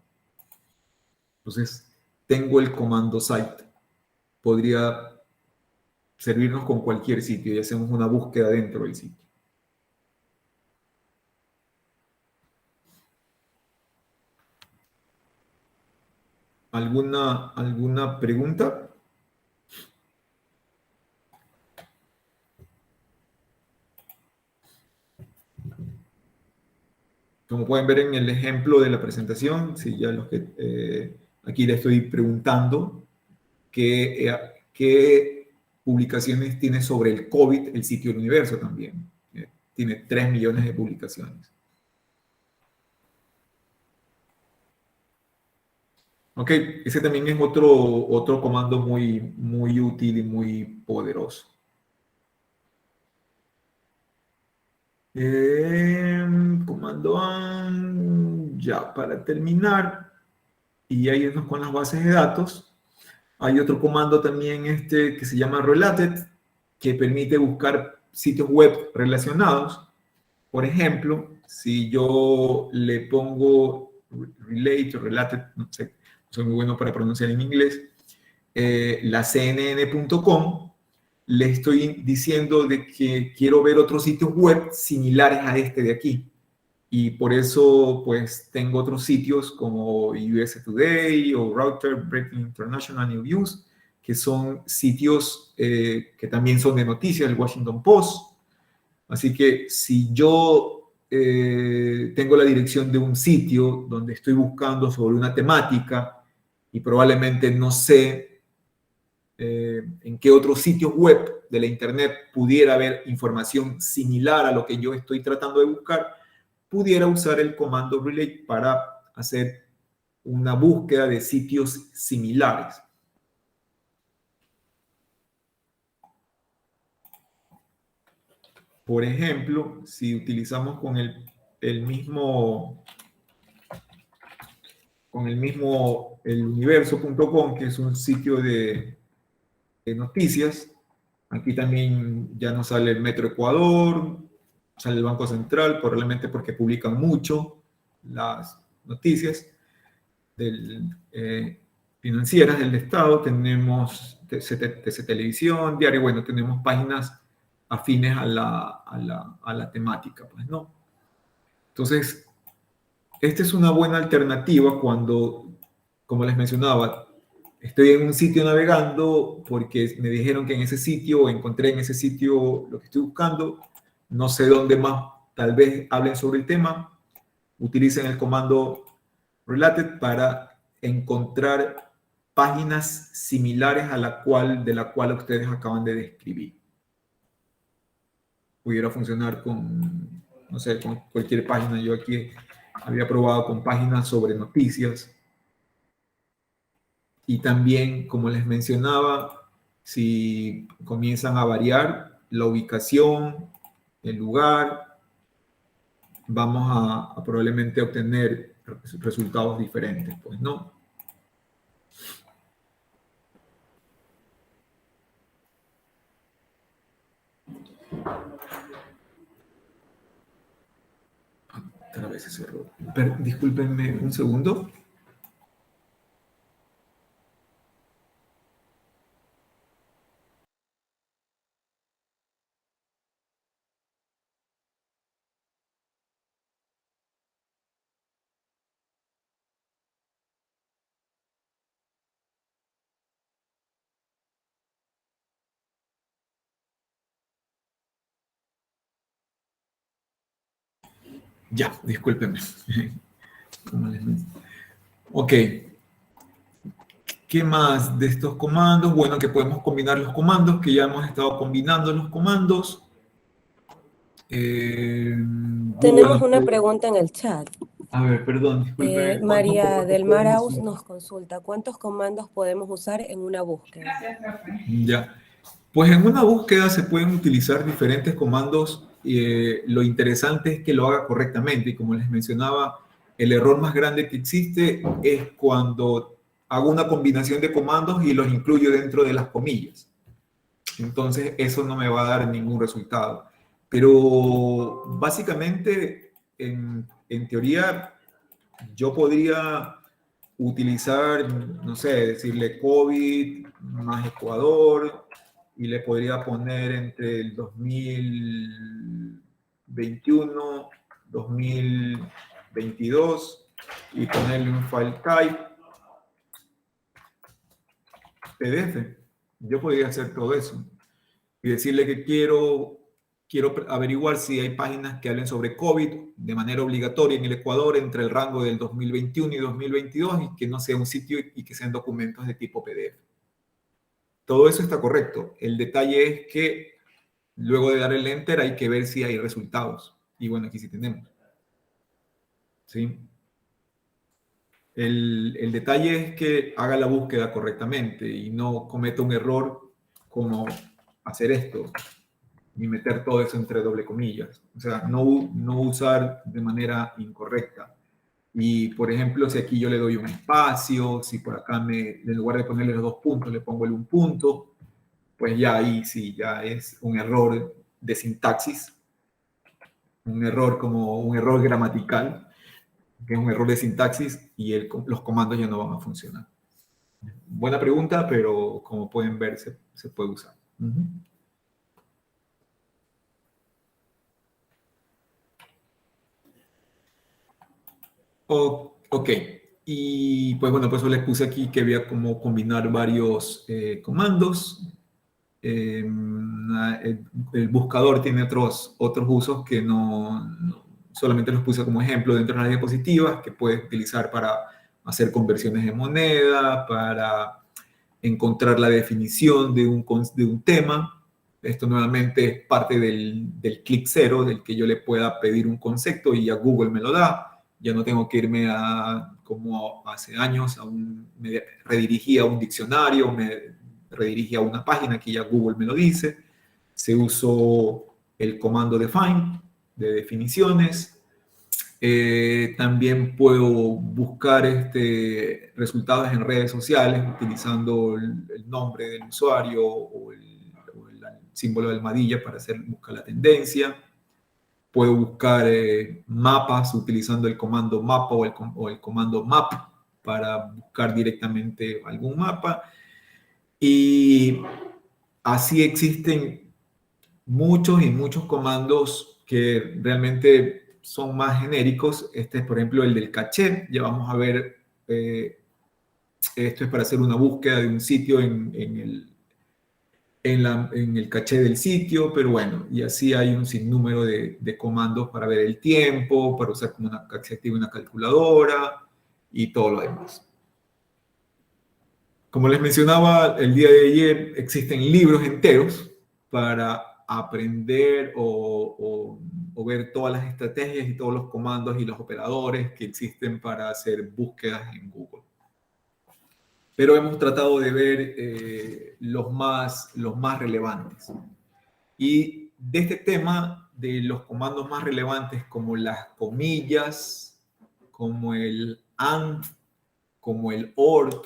Entonces, tengo el comando site. Podría servirnos con cualquier sitio y hacemos una búsqueda dentro del sitio. ¿Alguna pregunta? Como pueden ver en el ejemplo de la presentación, sí, ya los que aquí le estoy preguntando qué publicaciones tiene sobre el COVID el sitio del Universo también. Tiene 3 millones de publicaciones. Ok, ese también es otro comando muy útil y muy poderoso. Comando ya para terminar y ahí irnos con las bases de datos. Hay otro comando también que se llama related, que permite buscar sitios web relacionados. Por ejemplo, si yo le pongo relate o related, no sé, soy muy bueno para pronunciar en inglés, la CNN.com, le estoy diciendo de que quiero ver otros sitios web similares a este de aquí. Y por eso, pues, tengo otros sitios como USA Today o Reuters, Breaking International News, que son sitios que también son de noticias, el Washington Post. Así que si yo tengo la dirección de un sitio donde estoy buscando sobre una temática y probablemente no sé en qué otros sitios web de la internet pudiera haber información similar a lo que yo estoy tratando de buscar, pudiera usar el comando relate para hacer una búsqueda de sitios similares. Por ejemplo, si utilizamos con el mismo eluniverso.com, que es un sitio de noticias, aquí también ya nos sale el Metro Ecuador, sale el Banco Central, probablemente porque publican mucho las noticias financieras del Estado. Tenemos TC Televisión, Diario, bueno, tenemos páginas afines a la temática, pues, ¿no? Entonces, Esta es una buena alternativa cuando, como les mencionaba, estoy en un sitio navegando porque me dijeron que en ese sitio, encontré en ese sitio lo que estoy buscando, no sé dónde más, tal vez hablen sobre el tema, utilicen el comando related para encontrar páginas similares a de la cual ustedes acaban de describir. Pudiera funcionar con, no sé, con cualquier página. Yo aquí había probado con páginas sobre noticias. Y también, como les mencionaba, si comienzan a variar la ubicación, el lugar, vamos a probablemente obtener resultados diferentes, pues, ¿no? Otra vez ese error. Discúlpenme un segundo. Ya, discúlpenme. Ok. ¿Qué más de estos comandos? Bueno, que podemos combinar los comandos, que ya hemos estado combinando los comandos. Tenemos una pregunta en el chat. A ver, perdón, disculpe. María del Mar Aus nos consulta, ¿cuántos comandos podemos usar en una búsqueda? Ya. Pues en una búsqueda se pueden utilizar diferentes comandos. Lo interesante es que lo haga correctamente. Y como les mencionaba, el error más grande que existe es cuando hago una combinación de comandos y los incluyo dentro de las comillas. Entonces, eso no me va a dar ningún resultado. Pero básicamente, en teoría, yo podría utilizar, no sé, decirle COVID más Ecuador y le podría poner entre el 2021, 2022 y ponerle un file type PDF. Yo podría hacer todo eso y decirle que quiero averiguar si hay páginas que hablen sobre COVID de manera obligatoria en el Ecuador entre el rango del 2021 y 2022 y que no sea un sitio y que sean documentos de tipo PDF. Todo eso está correcto. El detalle es que luego de dar el enter hay que ver si hay resultados. Y bueno, aquí sí tenemos. ¿Sí? El detalle es que haga la búsqueda correctamente y no cometa un error como hacer esto y meter todo eso entre doble comillas. O sea, no usar de manera incorrecta. Y, por ejemplo, si aquí yo le doy un espacio, si por acá en lugar de ponerle los 2 puntos, le pongo el 1 punto, pues ya ahí sí, ya es un error de sintaxis, un error gramatical, que es un error de sintaxis y los comandos ya no van a funcionar. Buena pregunta, pero como pueden ver, se puede usar. Ok, y pues bueno, pues yo les puse aquí que había como combinar varios comandos. El buscador tiene otros usos que no solamente los puse como ejemplo dentro de las diapositivas, que puedes utilizar para hacer conversiones de moneda, para encontrar la definición de un tema. Esto nuevamente es parte del clic cero, del que yo le pueda pedir un concepto y ya Google me lo da. Ya no tengo que irme como hace años, me redirigí a un diccionario, me redirigí a una página que ya Google me lo dice. Se usó el comando define, de definiciones. También puedo buscar resultados en redes sociales utilizando el nombre del usuario o el símbolo de almohadilla para buscar la tendencia. Puedo buscar mapas utilizando el comando mapa o el comando map para buscar directamente algún mapa. Y así existen muchos y muchos comandos que realmente son más genéricos. Este es, por ejemplo, el del caché. Ya vamos a ver, esto es para hacer una búsqueda de un sitio en el caché del sitio, pero bueno, y así hay un sinnúmero de comandos para ver el tiempo, para usar como se activa una calculadora y todo lo demás. Como les mencionaba el día de ayer, existen libros enteros para aprender o ver todas las estrategias y todos los comandos y los operadores que existen para hacer búsquedas en Google. Pero hemos tratado de ver los más relevantes. Y de este tema, de los comandos más relevantes como las comillas, como el AND, como el OR,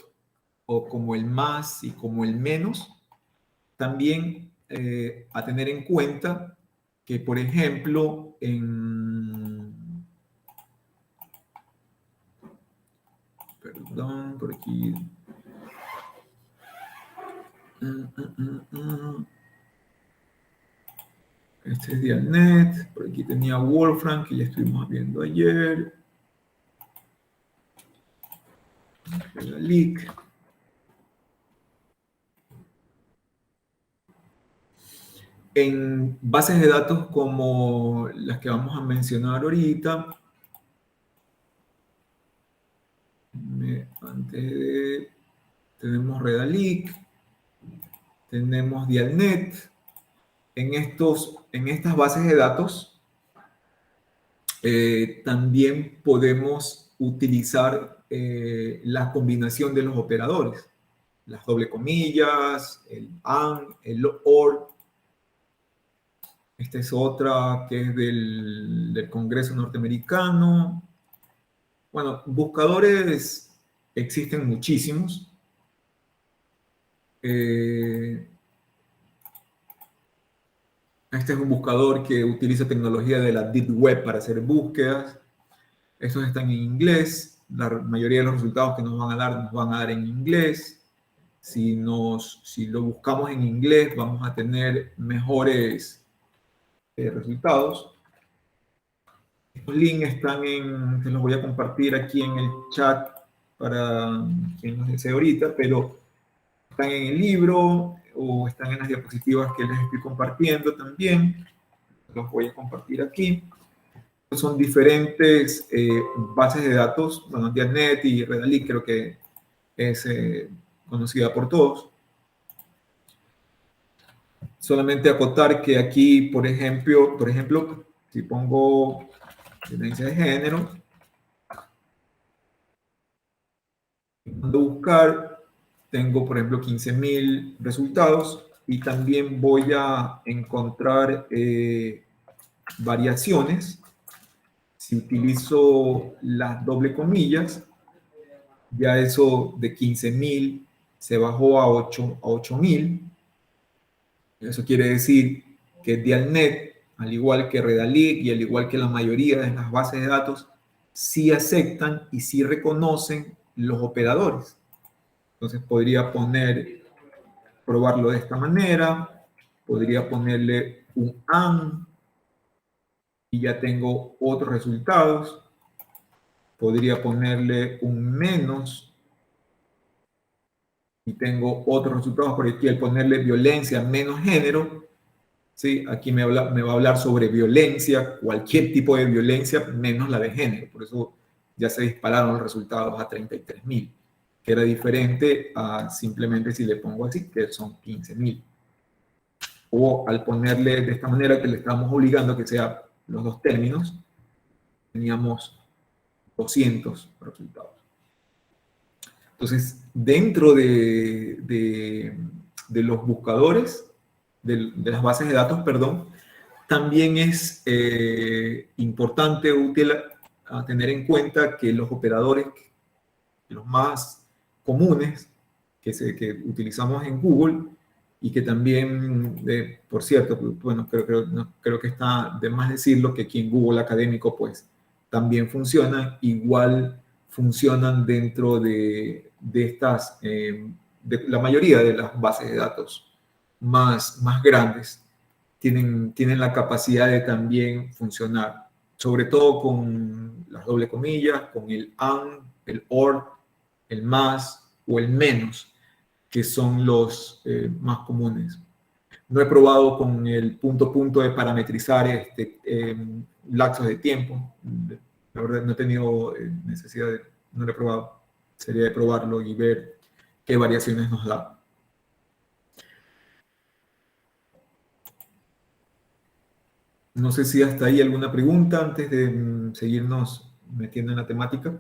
o como el más y como el menos, también a tener en cuenta que, por ejemplo, perdón, por aquí. Este es Dialnet, por aquí tenía Wolfram, que ya estuvimos viendo ayer. La leak. En bases de datos como las que vamos a mencionar ahorita, tenemos Redalic, tenemos Dialnet. En estas bases de datos también podemos utilizar la combinación de los operadores, las doble comillas, el AND, el OR. Esta es otra que es del Congreso norteamericano. Bueno, buscadores existen muchísimos. Este es un buscador que utiliza tecnología de la Deep Web para hacer búsquedas. Estos están en inglés. La mayoría de los resultados que nos van a dar en inglés. Si lo buscamos en inglés, vamos a tener mejores resultados. Estos links están se los voy a compartir aquí en el chat para quien los desee ahorita, pero están en el libro o están en las diapositivas que les estoy compartiendo también. Los voy a compartir aquí. Son diferentes bases de datos. Bueno, Dialnet y Redalic creo que es conocida por todos. Solamente acotar que aquí, por ejemplo, si pongo violencia de género, cuando buscar, tengo, por ejemplo, 15.000 resultados y también voy a encontrar variaciones. Si utilizo las doble comillas, ya eso de 15.000 se bajó a 8.000. Eso quiere decir que Dialnet, al igual que Redalic y al igual que la mayoría de las bases de datos, sí aceptan y sí reconocen los operadores. Entonces podría probarlo de esta manera, podría ponerle un AND y ya tengo otros resultados. Podría ponerle un menos y tengo otros resultados. Por aquí al ponerle violencia menos género, ¿sí? Aquí me va a hablar sobre violencia, cualquier tipo de violencia menos la de género. Por eso ya se dispararon los resultados a 33.000, que era diferente a simplemente si le pongo así, que son 15.000. O al ponerle de esta manera que le estamos obligando a que sea los dos términos, teníamos 200 resultados. Entonces, dentro de los buscadores, de las bases de datos, perdón, también es importante, útil a tener en cuenta que los operadores, los más comunes que utilizamos en Google y que también, por cierto, bueno, creo que está de más decirlo que aquí en Google Académico, pues, también funcionan, igual funcionan dentro de estas, de la mayoría de las bases de datos más grandes, tienen la capacidad de también funcionar. sobre todo con las doble comillas, con el and, el or, el más o el menos, que son los más comunes. No he probado con el punto de parametrizar lapsos de tiempo. La verdad no he tenido necesidad no lo he probado. Sería de probarlo y ver qué variaciones nos da. No sé si hasta ahí alguna pregunta antes de seguirnos metiendo en la temática.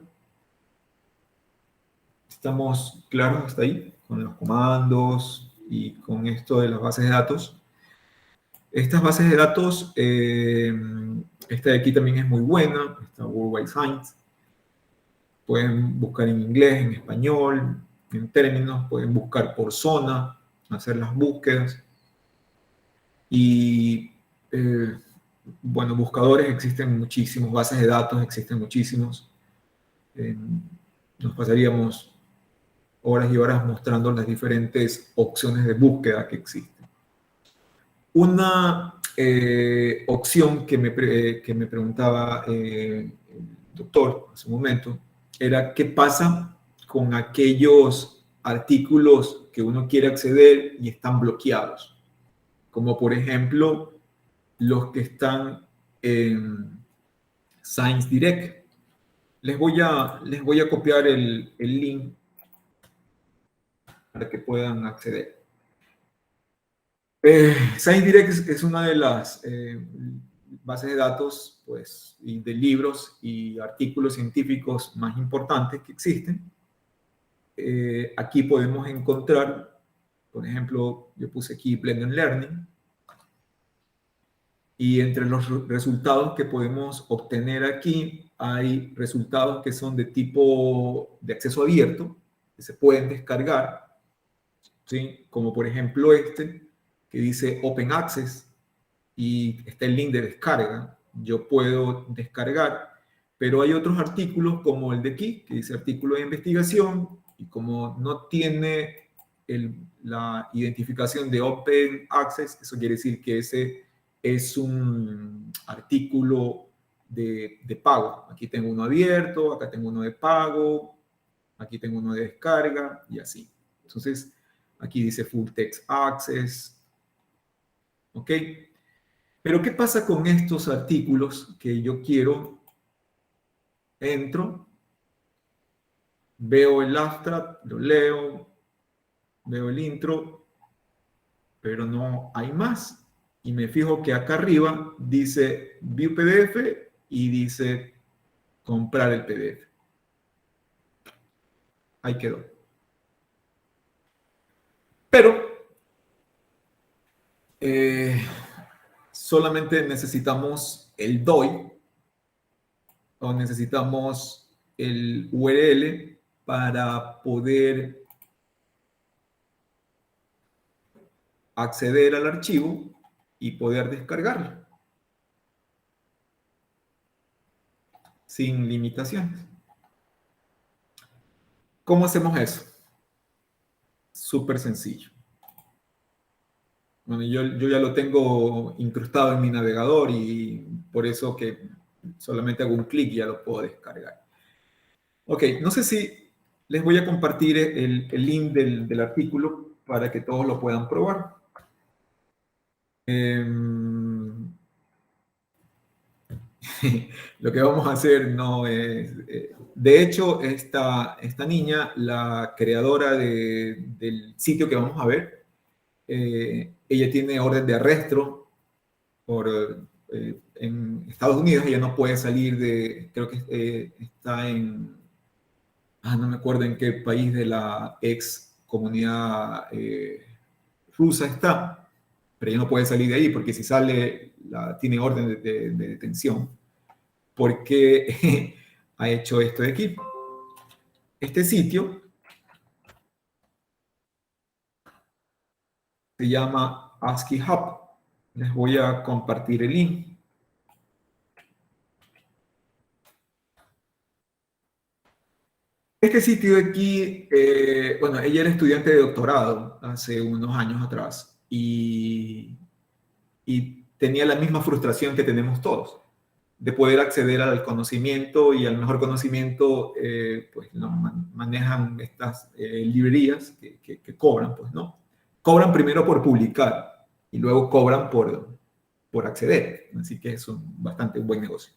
¿Estamos claros hasta ahí con los comandos y con esto de las bases de datos? Estas bases de datos, esta de aquí también es muy buena, esta World Wide Science. Pueden buscar en inglés, en español, en términos, pueden buscar por zona, hacer las búsquedas. Y, bueno, buscadores existen muchísimos, bases de datos existen muchísimos. Nos pasaríamos horas y horas mostrando las diferentes opciones de búsqueda que existen. Una opción que me preguntaba el doctor hace un momento era qué pasa con aquellos artículos que uno quiere acceder y están bloqueados, como por ejemplo los que están en Science Direct. Les voy a copiar el link para que puedan acceder. Science Direct es una de las bases de datos, pues, y de libros y artículos científicos más importantes que existen. Aquí podemos encontrar, por ejemplo, yo puse aquí Blended Learning, y entre los resultados que podemos obtener aquí hay resultados que son de tipo de acceso abierto, que se pueden descargar, ¿sí? Como por ejemplo este, que dice Open Access, y está el link de descarga. Yo puedo descargar, pero hay otros artículos como el de aquí, que dice artículo de investigación, y como no tiene la identificación de Open Access, eso quiere decir que ese es un artículo de pago. Aquí tengo uno abierto, acá tengo uno de pago, aquí tengo uno de descarga, y así. Entonces, aquí dice Full Text Access. ¿Ok? Pero ¿qué pasa con estos artículos que yo quiero? Entro, veo el abstract, lo leo, veo el intro, pero no hay más. Y me fijo que acá arriba dice View PDF y dice comprar el PDF. Ahí quedó. Pero solamente necesitamos el DOI o necesitamos el URL para poder acceder al archivo y poder descargarlo sin limitaciones. ¿Cómo hacemos eso? Súper sencillo. Bueno, yo ya lo tengo incrustado en mi navegador y por eso que solamente hago un clic y ya lo puedo descargar. Ok, no sé si les voy a compartir el link del artículo para que todos lo puedan probar. Lo que vamos a hacer no es... de hecho, esta niña, la creadora del sitio que vamos a ver, ella tiene orden de arresto en Estados Unidos. Ella no puede salir de... Creo que está en... no me acuerdo en qué país de la ex comunidad rusa está. Pero ella no puede salir de ahí porque si sale, tiene orden de detención, porque ha hecho esto de aquí. Este sitio se llama ASCII Hub. Les voy a compartir el link. Este sitio de aquí, bueno, ella era estudiante de doctorado hace unos años atrás y tenía la misma frustración que tenemos todos. de poder acceder al conocimiento, y al mejor conocimiento pues lo manejan estas librerías que cobran, pues, ¿no? Cobran primero por publicar y luego cobran por acceder, así que es un bastante buen negocio.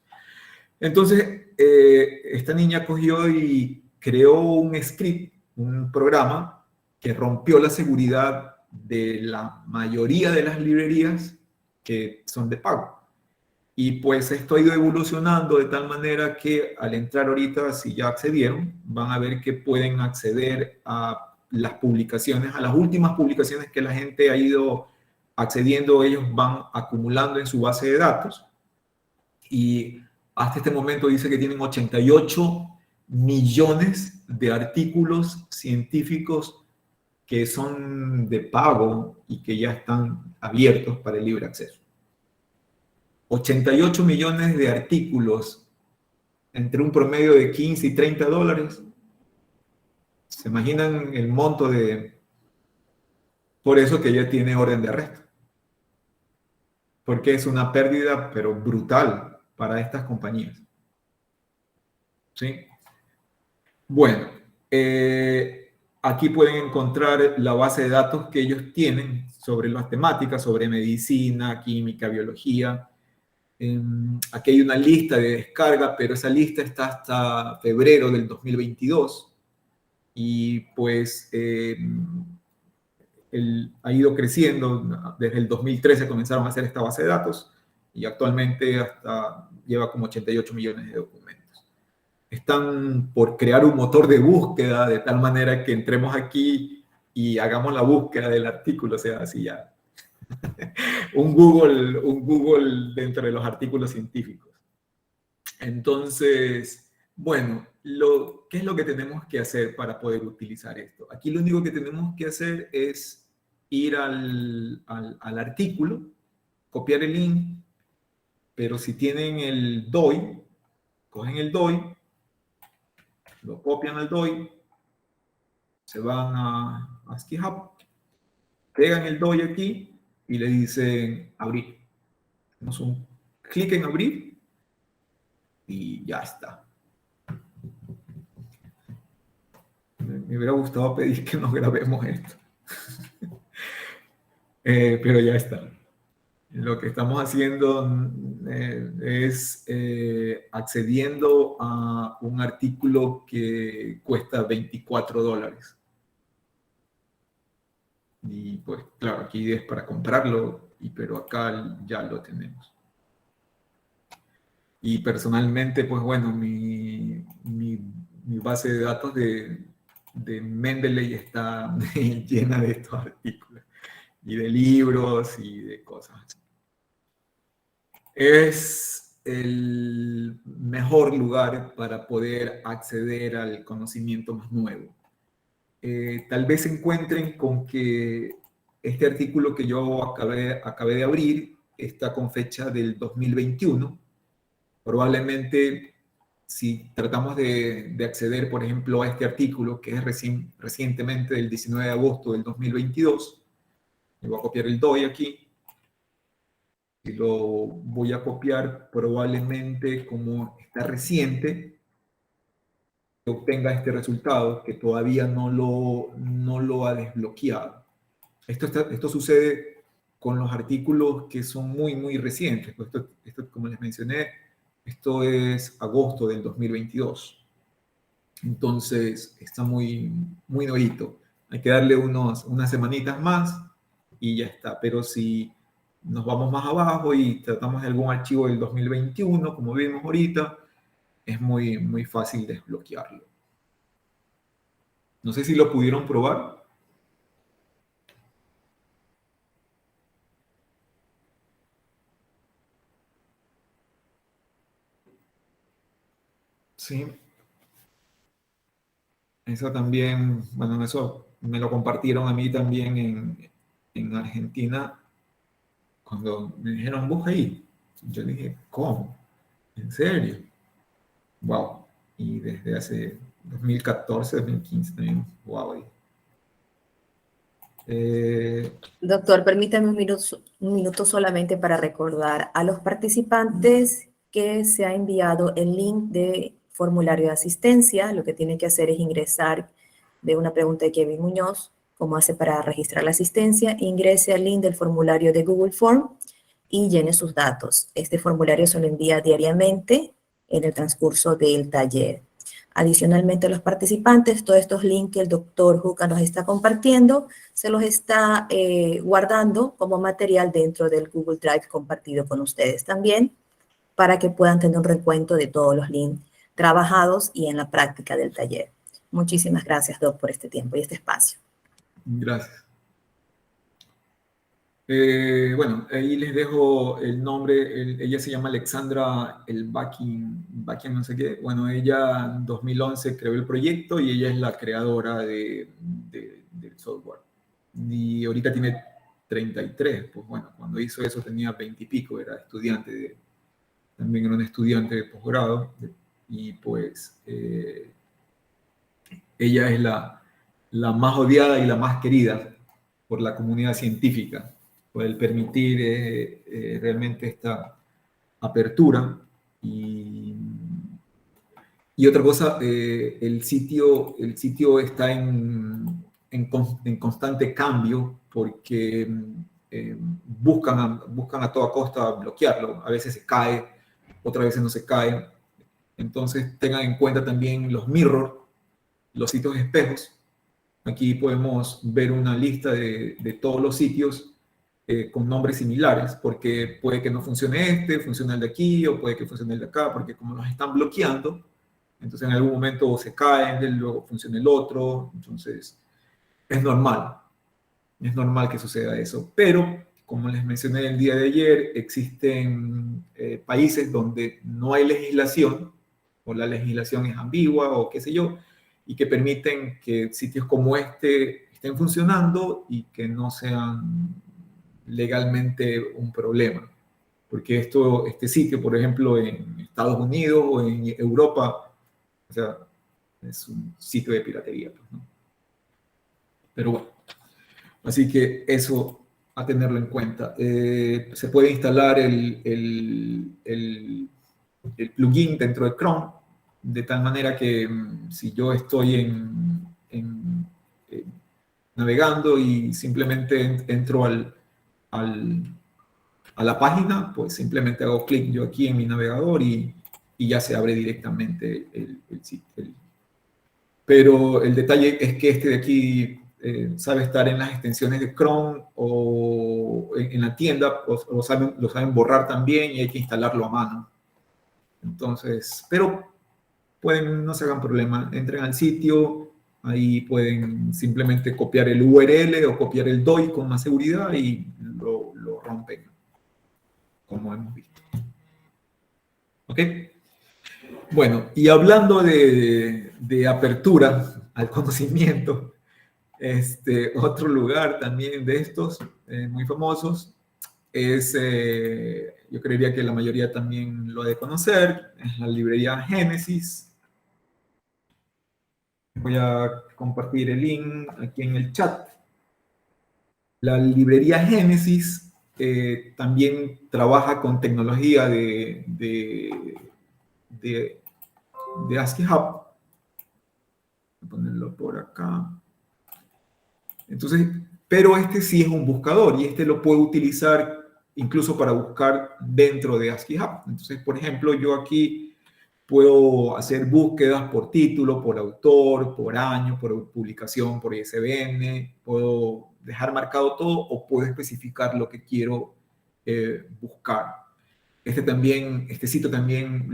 Entonces, esta niña cogió y creó un script, un programa que rompió la seguridad de la mayoría de las librerías que son de pago. Y pues esto ha ido evolucionando de tal manera que al entrar ahorita, si ya accedieron, van a ver que pueden acceder a las publicaciones, a las últimas publicaciones que la gente ha ido accediendo. Ellos van acumulando en su base de datos, y hasta este momento dice que tienen 88 millones de artículos científicos que son de pago y que ya están abiertos para el libre acceso. 88 millones de artículos entre un promedio de 15 y 30 dólares. ¿Se imaginan el monto de...? Por eso que ya tiene orden de arresto. Porque es una pérdida, pero brutal, para estas compañías. ¿Sí? Bueno, aquí pueden encontrar la base de datos que ellos tienen sobre las temáticas, sobre medicina, química, biología. Aquí hay una lista de descarga, pero esa lista está hasta febrero del 2022. Y pues ha ido creciendo. Desde el 2013 comenzaron a hacer esta base de datos y actualmente hasta lleva como 88 millones de documentos. Están por crear un motor de búsqueda de tal manera que entremos aquí y hagamos la búsqueda del artículo, o sea, así ya. un Google dentro de los artículos científicos. Entonces, bueno, ¿qué es lo que tenemos que hacer para poder utilizar esto? Aquí lo único que tenemos que hacer es ir al artículo, copiar el link, pero si tienen el DOI, cogen el DOI, lo copian al DOI, se van a GitHub, pegan el DOI aquí y le dicen abrir. Hacemos un clic en abrir y ya está. Me hubiera gustado pedir que nos grabemos esto. Pero ya está. Lo que estamos haciendo es accediendo a un artículo que cuesta 24 dólares. Y pues claro, aquí es para comprarlo, pero acá ya lo tenemos. Y personalmente, pues bueno, mi base de datos de Mendeley está llena de estos artículos, y de libros y de cosas así. Es el mejor lugar para poder acceder al conocimiento más nuevo. Tal vez se encuentren con que este artículo que yo acabé de abrir está con fecha del 2021. Probablemente, si tratamos de acceder, por ejemplo, a este artículo, que es recientemente del 19 de agosto del 2022, le voy a copiar el DOI aquí, y lo voy a copiar probablemente como está reciente, que obtenga este resultado, que todavía no lo ha desbloqueado. Esto sucede con los artículos que son muy, muy recientes. Pues esto, como les mencioné, esto es agosto del 2022. Entonces, está muy, muy nuevito. Hay que darle unas semanitas más y ya está. Pero si nos vamos más abajo y tratamos de algún archivo del 2021, como vimos ahorita, es muy, muy fácil desbloquearlo. No sé si lo pudieron probar. Sí. Eso también, bueno, eso me lo compartieron a mí también en Argentina, cuando me dijeron, busca ahí. Yo dije, ¿cómo? ¿En serio? Wow. Y desde hace 2014, 2015 también, wow. Doctor, permítame un minuto solamente para recordar a los participantes que se ha enviado el link de formulario de asistencia. Lo que tiene que hacer es ingresar de una pregunta de Kevin Muñoz, cómo hace para registrar la asistencia, ingrese al link del formulario de Google Form y llene sus datos. Este formulario se lo envía diariamente en el transcurso del taller. Adicionalmente, a los participantes, todos estos links que el doctor Juca nos está compartiendo, se los está guardando como material dentro del Google Drive compartido con ustedes también, para que puedan tener un recuento de todos los links trabajados y en la práctica del taller. Muchísimas gracias, Doc, por este tiempo y este espacio. Gracias. Bueno, ahí les dejo el nombre. Ella se llama Alexandra Elbakin no sé qué. Bueno, ella en 2011 creó el proyecto y ella es la creadora del software. Y ahorita tiene 33. Pues bueno, cuando hizo eso tenía 20 y pico, era estudiante, también era un estudiante de posgrado. Y pues ella es la más odiada y la más querida por la comunidad científica, por el permitir realmente esta apertura. Y otra cosa, el sitio está en constante cambio porque buscan a toda costa bloquearlo. A veces se cae, otras veces no se cae. Entonces tengan en cuenta también los mirrors, los sitios espejos. Aquí podemos ver una lista de todos los sitios con nombres similares, porque puede que no funcione funcione el de aquí, o puede que funcione el de acá, porque como los están bloqueando, entonces en algún momento se caen, luego funciona el otro. Entonces es normal que suceda eso. Pero, como les mencioné el día de ayer, existen países donde no hay legislación, o la legislación es ambigua, o qué sé yo, y que permiten que sitios como este estén funcionando y que no sean legalmente un problema. Porque este sitio, por ejemplo, en Estados Unidos o en Europa, o sea, es un sitio de piratería, ¿no? Pero bueno, así que eso a tenerlo en cuenta. Se puede instalar el plugin dentro de Chrome, de tal manera que si yo estoy navegando y simplemente entro a la página, pues simplemente hago clic yo aquí en mi navegador y ya se abre directamente el sitio. Pero el detalle es que este de aquí sabe estar en las extensiones de Chrome o en la tienda, lo saben borrar también y hay que instalarlo a mano. Entonces, pero no se hagan problema, entren al sitio, ahí pueden simplemente copiar el URL o copiar el DOI con más seguridad y lo rompen, como hemos visto. ¿Ok? Bueno, y hablando de apertura al conocimiento, otro lugar también de estos muy famosos es, yo creería que la mayoría también lo ha de conocer, es la librería Génesis. Voy a compartir el link aquí en el chat. La librería Génesis también trabaja con tecnología de ASCII Hub. Voy a ponerlo por acá. Entonces, pero este sí es un buscador y lo puedo utilizar incluso para buscar dentro de ASCII Hub. Entonces, por ejemplo, yo aquí puedo hacer búsquedas por título, por autor, por año, por publicación, por ISBN. Puedo dejar marcado todo o puedo especificar lo que quiero buscar. Este sitio también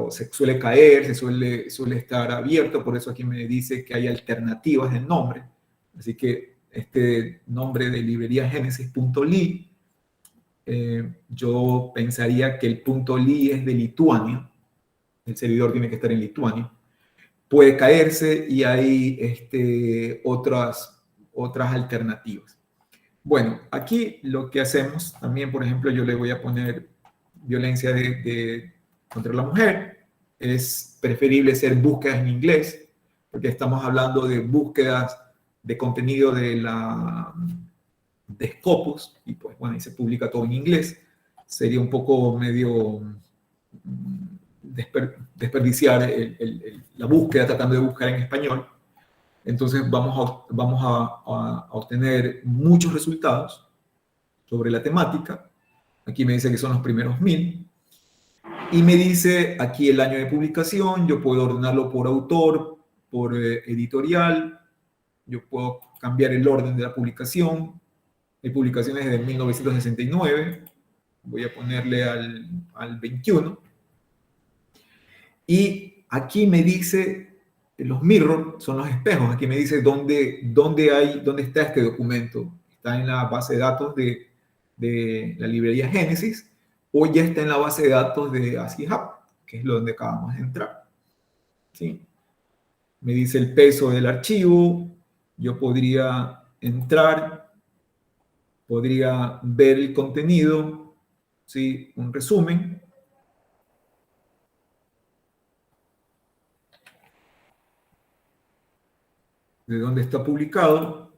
se suele caer, se suele estar abierto, por eso aquí me dice que hay alternativas de nombre. Así que este nombre de librería Genesis.ly, yo pensaría que el .ly es de Lituania. El servidor tiene que estar en Lituania, puede caerse y hay otras alternativas. Bueno, aquí lo que hacemos también, por ejemplo, yo le voy a poner violencia contra la mujer. Es preferible hacer búsquedas en inglés, porque estamos hablando de búsquedas de contenido de Scopus, y pues bueno, ahí se publica todo en inglés. Sería un poco medio desperdiciar la búsqueda tratando de buscar en español. Entonces vamos a obtener muchos resultados sobre la temática. Aquí me dice que son los primeros 1000. Y me dice aquí el año de publicación. Yo puedo ordenarlo por autor, por editorial. Yo puedo cambiar el orden de la publicación. Hay publicaciones desde 1969. Voy a ponerle al 21. Y aquí me dice, los mirror son los espejos. Aquí me dice dónde está este documento. Está en la base de datos de la librería Génesis, o ya está en la base de datos de ASCII Hub, que es donde acabamos de entrar. ¿Sí? Me dice el peso del archivo. Yo podría entrar, podría ver el contenido, ¿sí? Un resumen. De dónde está publicado,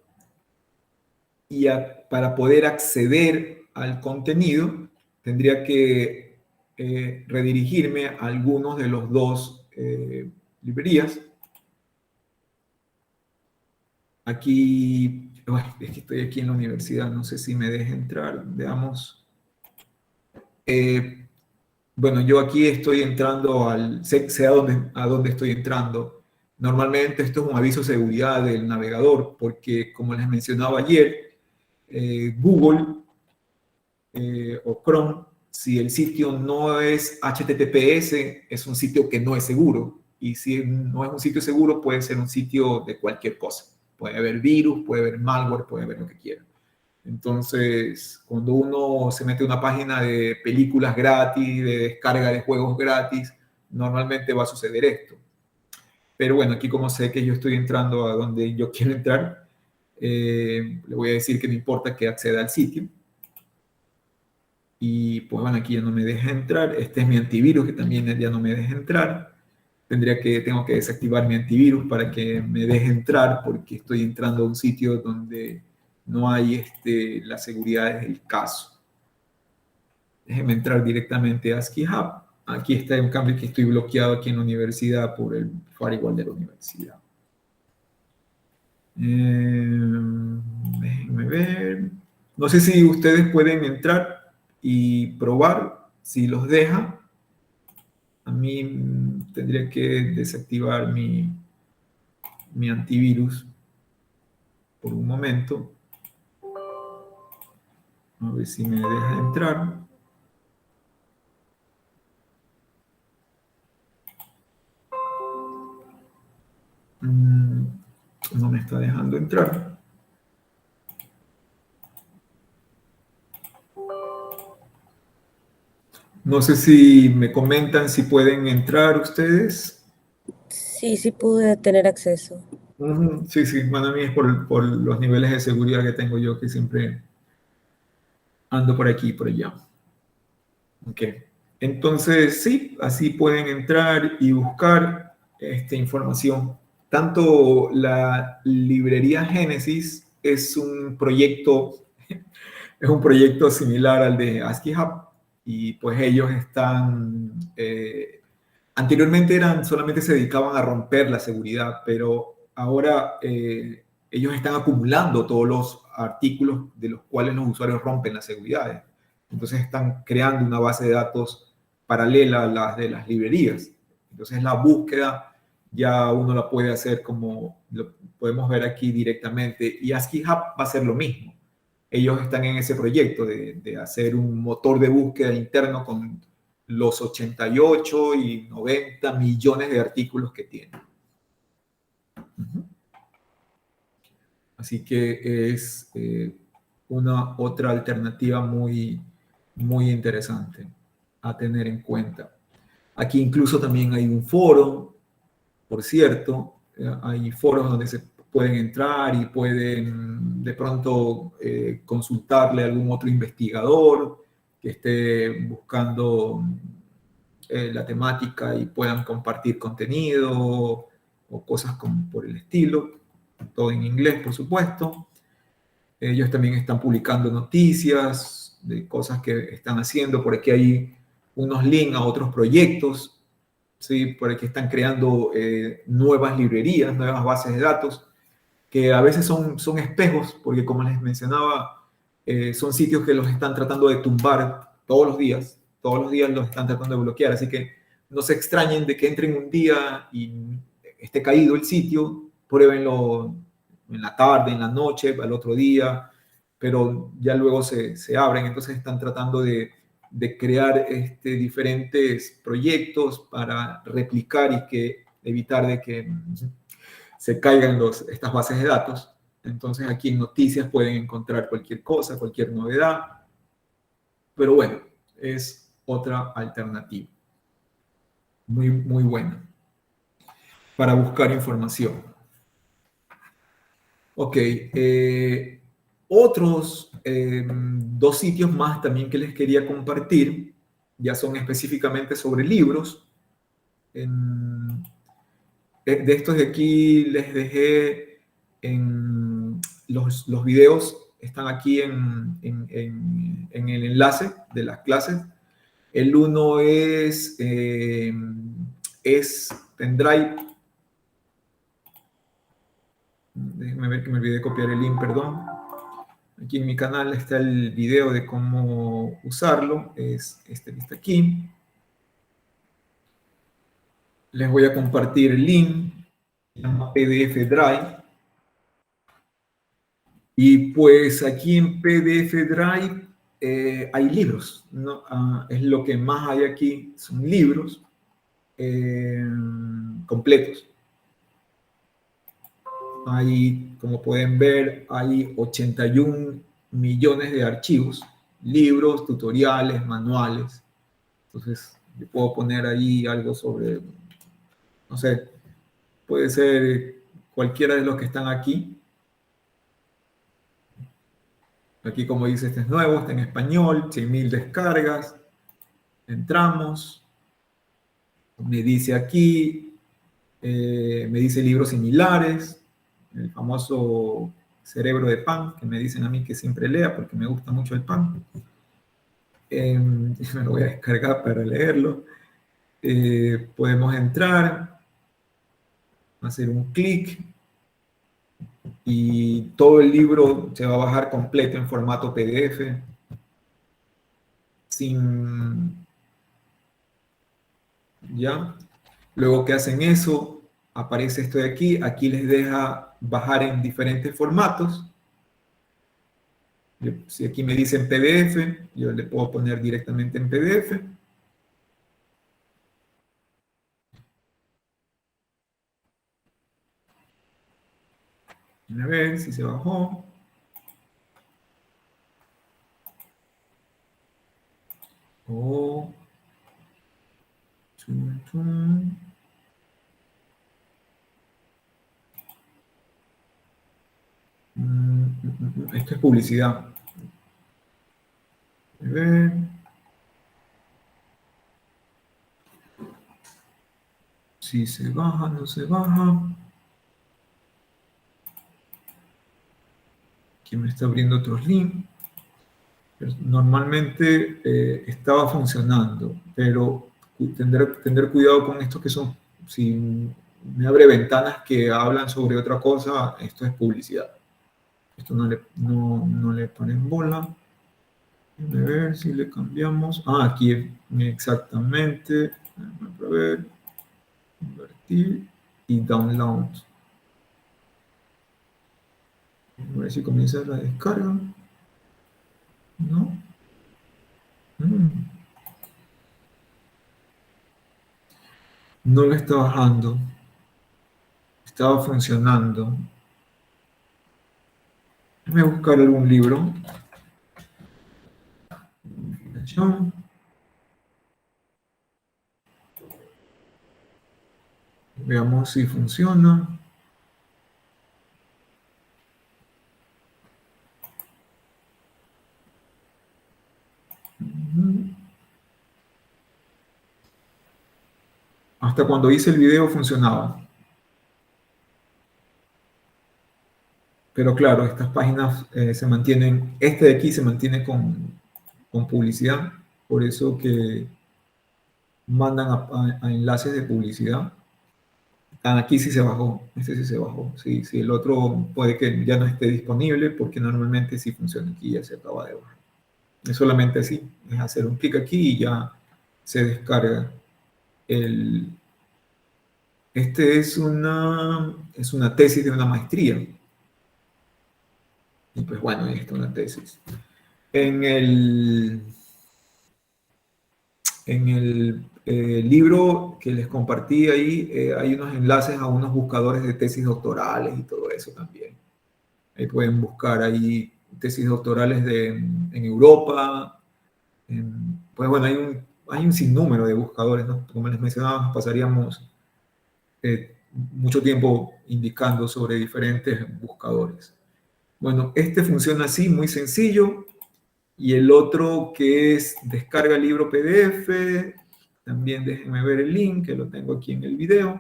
y para poder acceder al contenido tendría que redirigirme a algunos de los dos librerías. Aquí, es que estoy aquí en la universidad, no sé si me deja entrar, veamos. Bueno, yo aquí estoy entrando sé a dónde estoy entrando. Normalmente esto es un aviso de seguridad del navegador, porque como les mencionaba ayer, Google o Chrome, si el sitio no es HTTPS, es un sitio que no es seguro. Y si no es un sitio seguro, puede ser un sitio de cualquier cosa. Puede haber virus, puede haber malware, puede haber lo que quiera. Entonces, cuando uno se mete a una página de películas gratis, de descarga de juegos gratis, normalmente va a suceder esto. Pero bueno, aquí como sé que yo estoy entrando a donde yo quiero entrar, le voy a decir que no importa que acceda al sitio. Y pues bueno, aquí ya no me deja entrar. Este es mi antivirus, que también ya no me deja entrar. Tengo que desactivar mi antivirus para que me deje entrar, porque estoy entrando a un sitio donde no hay la seguridad del caso. Déjeme entrar directamente a ASCII Hub. Aquí está un cambio que estoy bloqueado aquí en la universidad por el firewall de la universidad. Déjenme ver. No sé si ustedes pueden entrar y probar si los deja. A mí tendría que desactivar mi antivirus por un momento. A ver si me deja entrar. No me está dejando entrar. No sé si me comentan si pueden entrar ustedes. Sí pude tener acceso. Sí, bueno, a mí es por los niveles de seguridad que tengo yo, que siempre ando por aquí y por allá. Ok. Entonces, sí, así pueden entrar y buscar esta información. Tanto la librería Génesis es un proyecto similar al de ASCII Hub, y pues ellos están, anteriormente solamente se dedicaban a romper la seguridad, pero ahora ellos están acumulando todos los artículos de los cuales los usuarios rompen las seguridades. Entonces están creando una base de datos paralela a las de las librerías. Entonces la búsqueda ya uno la puede hacer como lo podemos ver aquí directamente, y ASCII Hub va a ser lo mismo. Ellos están en ese proyecto de hacer un motor de búsqueda interno con los 88 y 90 millones de artículos que tienen. Así que es una otra alternativa muy, muy interesante a tener en cuenta. Aquí incluso también hay un foro, por cierto, hay foros donde se pueden entrar y pueden de pronto consultarle a algún otro investigador que esté buscando la temática y puedan compartir contenido o cosas como por el estilo, todo en inglés, por supuesto. Ellos también están publicando noticias de cosas que están haciendo. Por aquí hay unos links a otros proyectos, ¿sí? Por el que están creando nuevas librerías, nuevas bases de datos, que a veces son espejos, porque como les mencionaba, son sitios que los están tratando de tumbar todos los días los están tratando de bloquear, así que no se extrañen de que entren un día y esté caído el sitio, pruébenlo en la tarde, en la noche, al otro día, pero ya luego se abren, entonces están tratando de crear diferentes proyectos para replicar y evitar de que se caigan estas bases de datos. Entonces aquí en noticias pueden encontrar cualquier cosa, cualquier novedad, pero bueno, es otra alternativa muy, muy buena para buscar información. Ok, otros dos sitios más también que les quería compartir, ya son específicamente sobre libros. De estos de aquí les dejé en los videos, están aquí en el enlace de las clases. El uno es Pendrive. Déjenme ver que me olvidé de copiar el link, perdón. Aquí en mi canal está el video de cómo usarlo. Es este que está aquí. Les voy a compartir el link. Se llama PDF Drive. Y pues aquí en PDF Drive hay libros, ¿no? Es lo que más hay aquí, son libros completos. Hay, como pueden ver, hay 81 millones de archivos, libros, tutoriales, manuales. Entonces, yo puedo poner ahí algo sobre, no sé, puede ser cualquiera de los que están aquí. Aquí, como dice, este es nuevo, está en español, 100.000 descargas. Entramos. Me dice aquí, me dice libros similares, el famoso cerebro de pan, que me dicen a mí que siempre lea porque me gusta mucho el pan. Me lo voy a descargar para leerlo. Podemos entrar, hacer un clic y todo el libro se va a bajar completo en formato PDF, ¿ya? Luego que hacen eso, aparece esto de aquí. Aquí les deja bajar en diferentes formatos. Si aquí me dicen PDF, yo le puedo poner directamente en PDF. A ver si se bajó. Oh. Esto es publicidad. A ver. Si se baja, no se baja. Aquí me está abriendo otros links. Normalmente estaba funcionando, pero tener cuidado con estos que son, si me abre ventanas que hablan sobre otra cosa, esto es publicidad. Esto no le ponen bola. A ver si le cambiamos. Aquí exactamente. A ver. Convertir y download. A ver si comienza la descarga. ¿No? No lo está bajando. Estaba funcionando. Déjame buscar algún libro. Veamos si funciona. Hasta cuando hice el video funcionaba. Pero claro, estas páginas se mantienen, este de aquí se mantiene con publicidad, por eso que mandan a enlaces de publicidad. Aquí sí se bajó, este sí se bajó. Sí, sí, el otro puede que ya no esté disponible porque normalmente sí funciona aquí, ya se acaba de bajar. Es solamente así, es hacer un clic aquí y ya se descarga. Este es una tesis de una maestría. Y pues bueno, esta es una tesis. En el libro que les compartí ahí, hay unos enlaces a unos buscadores de tesis doctorales y todo eso también. Ahí pueden buscar ahí tesis doctorales en Europa. Pues bueno, hay un sinnúmero de buscadores, ¿no? Como les mencionaba, pasaríamos mucho tiempo indicando sobre diferentes buscadores. Bueno, este funciona así, muy sencillo. Y el otro que es descarga el libro PDF, también déjenme ver el link, que lo tengo aquí en el video.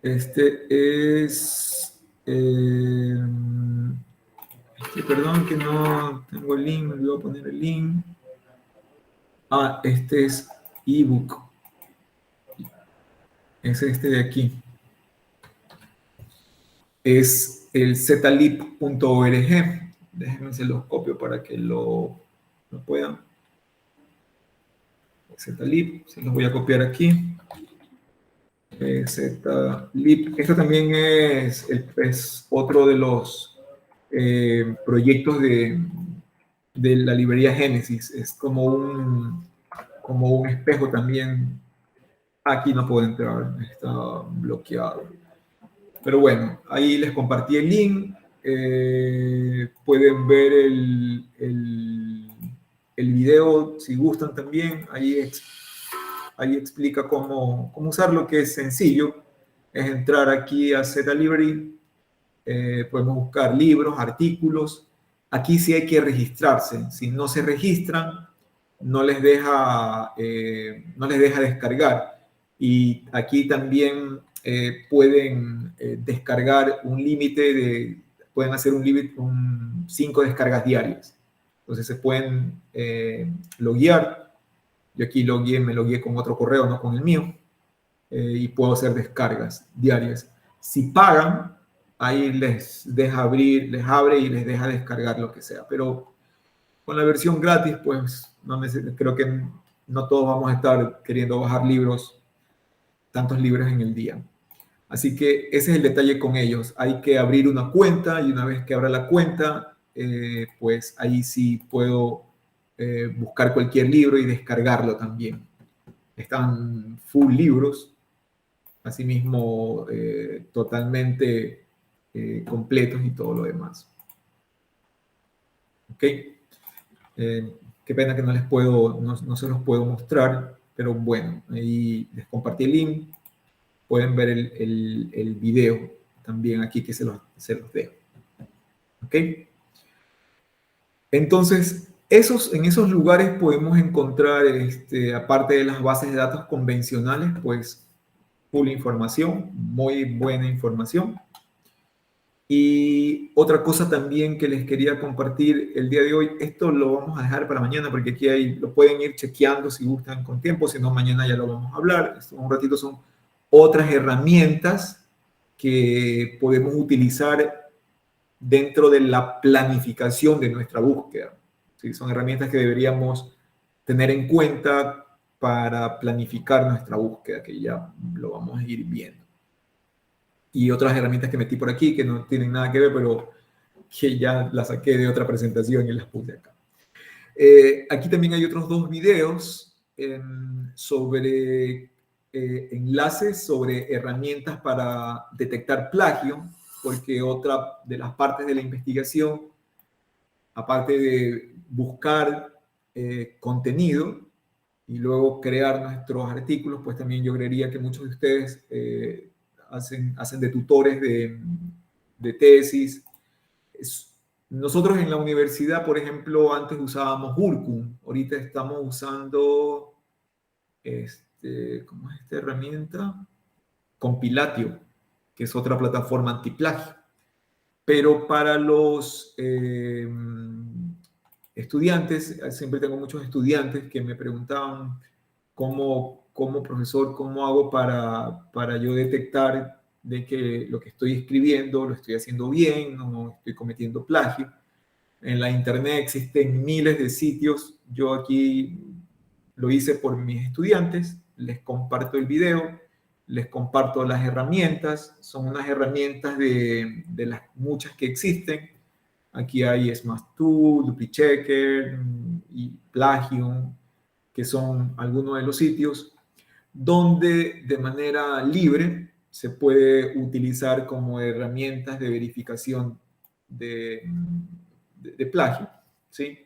Este es... perdón que no tengo el link, me olvidé poner el link. Este es ebook. Es este de aquí. Es el zlib.org. Déjenme se los copio para que lo puedan. Zlib, se los voy a copiar aquí. Zlib. Esto también es otro de los proyectos de la librería Génesis. Es como un espejo también. Aquí no puedo entrar, está bloqueado. Pero bueno, ahí les compartí el link. Pueden ver el video si gustan también. Ahí explica cómo usarlo, que es sencillo. Es entrar aquí a ZLibrary. Podemos buscar libros, artículos. Aquí sí hay que registrarse. Si no se registran, no les deja descargar. Y aquí también pueden descargar un límite pueden hacer un límite, 5 descargas diarias. Entonces se pueden loguear. Yo aquí me logueé con otro correo, no con el mío. Y puedo hacer descargas diarias. Si pagan, ahí les abre y les deja descargar lo que sea. Pero con la versión gratis, pues creo que no todos vamos a estar queriendo bajar tantos libros en el día. Así que ese es el detalle con ellos. Hay que abrir una cuenta y una vez que abra la cuenta, pues ahí sí puedo buscar cualquier libro y descargarlo también. Están full libros, asimismo totalmente completos y todo lo demás. ¿Ok? Qué pena que no se los puedo mostrar, pero bueno, ahí les compartí el link. Pueden ver el video también aquí que se los dejo. ¿Ok? Entonces, en esos lugares podemos encontrar, aparte de las bases de datos convencionales, pues, full información, muy buena información. Y otra cosa también que les quería compartir el día de hoy, esto lo vamos a dejar para mañana porque aquí lo pueden ir chequeando si gustan con tiempo, si no mañana ya lo vamos a hablar. Esto un ratito son otras herramientas que podemos utilizar dentro de la planificación de nuestra búsqueda. ¿Sí? Son herramientas que deberíamos tener en cuenta para planificar nuestra búsqueda, que ya lo vamos a ir viendo. Y otras herramientas que metí por aquí que no tienen nada que ver, pero que ya las saqué de otra presentación y las puse acá. Aquí también hay otros 2 videos sobre enlaces sobre herramientas para detectar plagio, porque otra de las partes de la investigación, aparte de buscar contenido y luego crear nuestros artículos, pues también yo creería que muchos de ustedes hacen de tutores de tesis. Nosotros en la universidad, por ejemplo, antes usábamos Gurkum, ahorita estamos usando, ¿cómo es esta herramienta? Compilatio, que es otra plataforma antiplagio. Pero para los estudiantes, siempre tengo muchos estudiantes que me preguntaban como profesor, ¿cómo hago para yo detectar de que lo que estoy escribiendo lo estoy haciendo bien, no estoy cometiendo plagio? En la internet existen miles de sitios. Yo aquí lo hice por mis estudiantes, les comparto el video, les comparto las herramientas. Son unas herramientas de las muchas que existen. Aquí hay Smash2, DupliChecker y Plagium, que son algunos de los sitios donde de manera libre se puede utilizar como herramientas de verificación de plagio, ¿sí?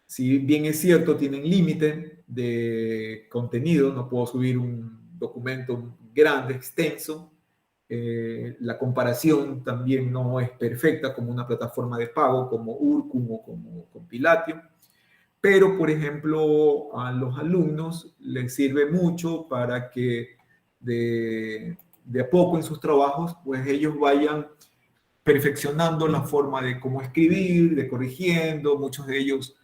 Si bien es cierto, tienen límite de contenido, no puedo subir un documento grande, extenso. La comparación también no es perfecta como una plataforma de pago como Urcum o como Compilatio. Pero, por ejemplo, a los alumnos les sirve mucho para que de a poco en sus trabajos, pues ellos vayan perfeccionando la forma de cómo escribir, de corrigiendo. Muchos de ellos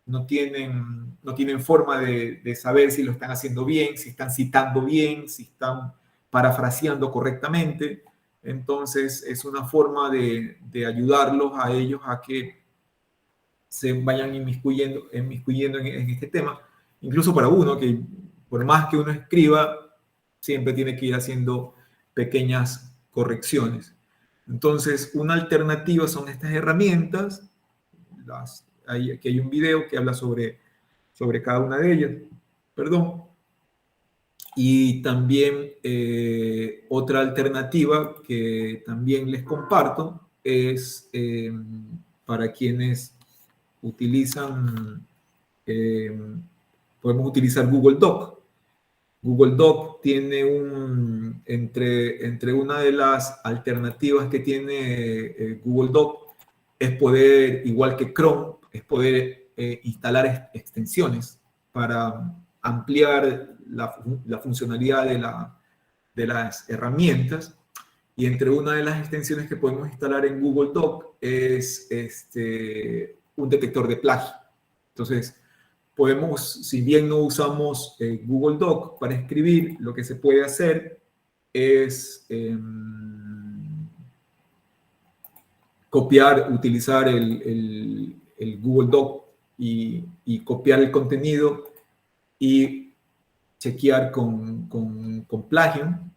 no tienen forma de saber si lo están haciendo bien, si están citando bien, si están parafraseando correctamente. Entonces, es una forma de ayudarlos a ellos a que se vayan inmiscuyendo en este tema. Incluso para uno, que por más que uno escriba, siempre tiene que ir haciendo pequeñas correcciones. Entonces, una alternativa son estas herramientas. Aquí hay un video que habla sobre cada una de ellas. Perdón. Y también otra alternativa que también les comparto es para quienes utilizan, podemos utilizar Google Doc. Google Doc tiene entre una de las alternativas que tiene Google Doc es poder, igual que Chrome, es poder instalar extensiones para ampliar la funcionalidad de las herramientas. Y entre una de las extensiones que podemos instalar en Google Doc es un detector de plagio. Entonces, podemos, si bien no usamos Google Doc para escribir, lo que se puede hacer es utilizar el Google Doc y copiar el contenido y chequear con Plagium.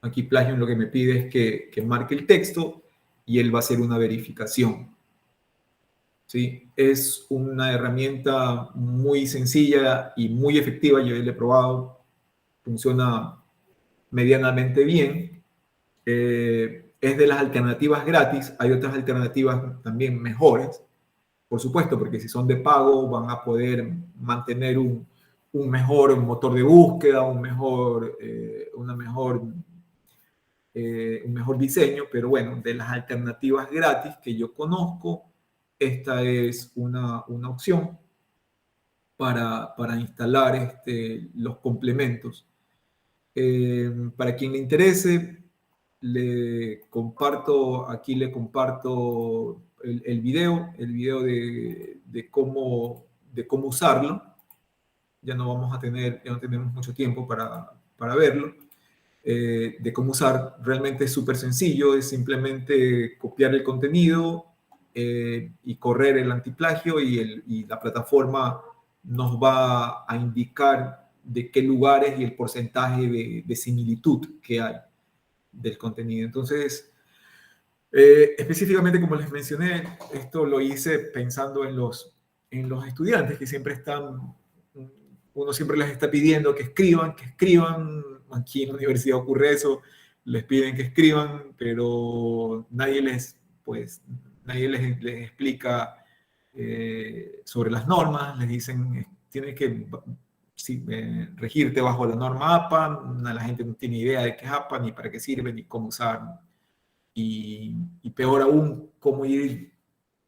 Aquí Plagium lo que me pide es que marque el texto y él va a hacer una verificación. ¿Sí? Es una herramienta muy sencilla y muy efectiva. Yo la he probado. Funciona medianamente bien. Es de las alternativas gratis. Hay otras alternativas también mejores, por supuesto, porque si son de pago van a poder mantener un mejor motor de búsqueda, un mejor diseño, pero bueno, de las alternativas gratis que yo conozco, esta es una opción para instalar los complementos. Para quien le interese, aquí le comparto el video de cómo usarlo. Ya no tenemos mucho tiempo para verlo. De cómo usar, realmente es súper sencillo, es simplemente copiar el contenido y correr el antiplagio y la plataforma nos va a indicar de qué lugares y el porcentaje de similitud que hay del contenido. Entonces, específicamente como les mencioné, esto lo hice pensando en los estudiantes que siempre uno siempre les está pidiendo que escriban. Aquí en la universidad ocurre eso, les piden que escriban, pero nadie les explica sobre las normas. Les dicen, tienes que regirte bajo la norma APA. La gente no tiene idea de qué es APA, ni para qué sirve, ni cómo usar. Y peor aún, cómo ir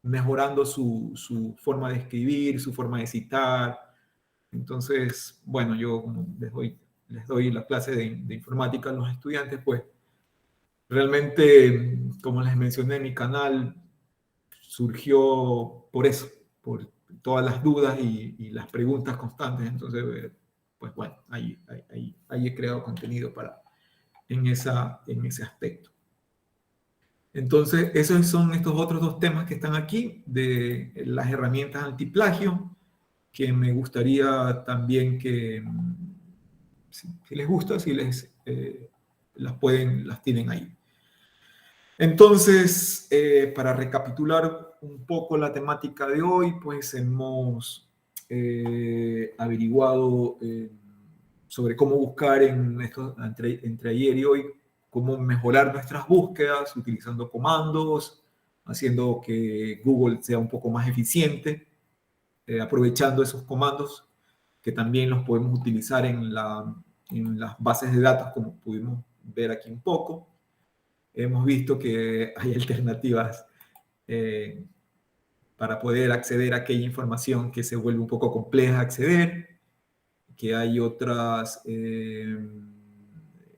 mejorando su forma de escribir, su forma de citar. Entonces, bueno, yo como les doy la clase de informática a los estudiantes, pues realmente, como les mencioné, mi canal surgió por eso, por todas las dudas y las preguntas constantes. Entonces, pues bueno, ahí he creado contenido en ese aspecto. Entonces, esos son estos otros dos temas que están aquí, de las herramientas antiplagio, que me gustaría también que, si les gusta, si las tienen ahí. Entonces, para recapitular un poco la temática de hoy, pues hemos averiguado sobre cómo buscar entre ayer y hoy, cómo mejorar nuestras búsquedas utilizando comandos, haciendo que Google sea un poco más eficiente, aprovechando esos comandos que también los podemos utilizar en las bases de datos, como pudimos ver aquí un poco. Hemos visto que hay alternativas para poder acceder a aquella información que se vuelve un poco compleja de acceder, que hay otras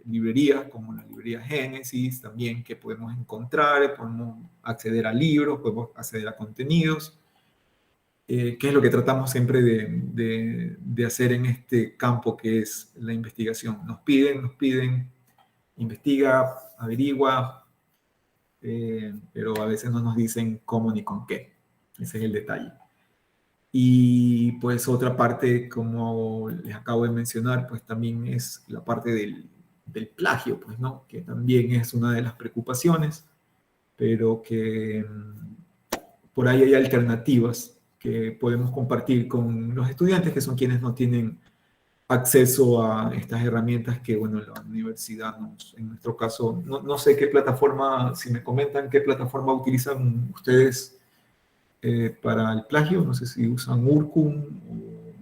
librerías, como la librería Génesis, también que podemos encontrar, podemos acceder a libros, podemos acceder a contenidos, que es lo que tratamos siempre de hacer en este campo que es la investigación. Nos piden, investiga, averigua, pero a veces no nos dicen cómo ni con qué. Ese es el detalle. Y pues otra parte, como les acabo de mencionar, pues también es la parte del plagio, pues, ¿no? Que también es una de las preocupaciones, pero que por ahí hay alternativas que podemos compartir con los estudiantes, que son quienes no tienen acceso a estas herramientas que, bueno, la universidad, en nuestro caso, no sé qué plataforma, si me comentan qué plataforma utilizan ustedes para el plagio, no sé si usan Urcum, o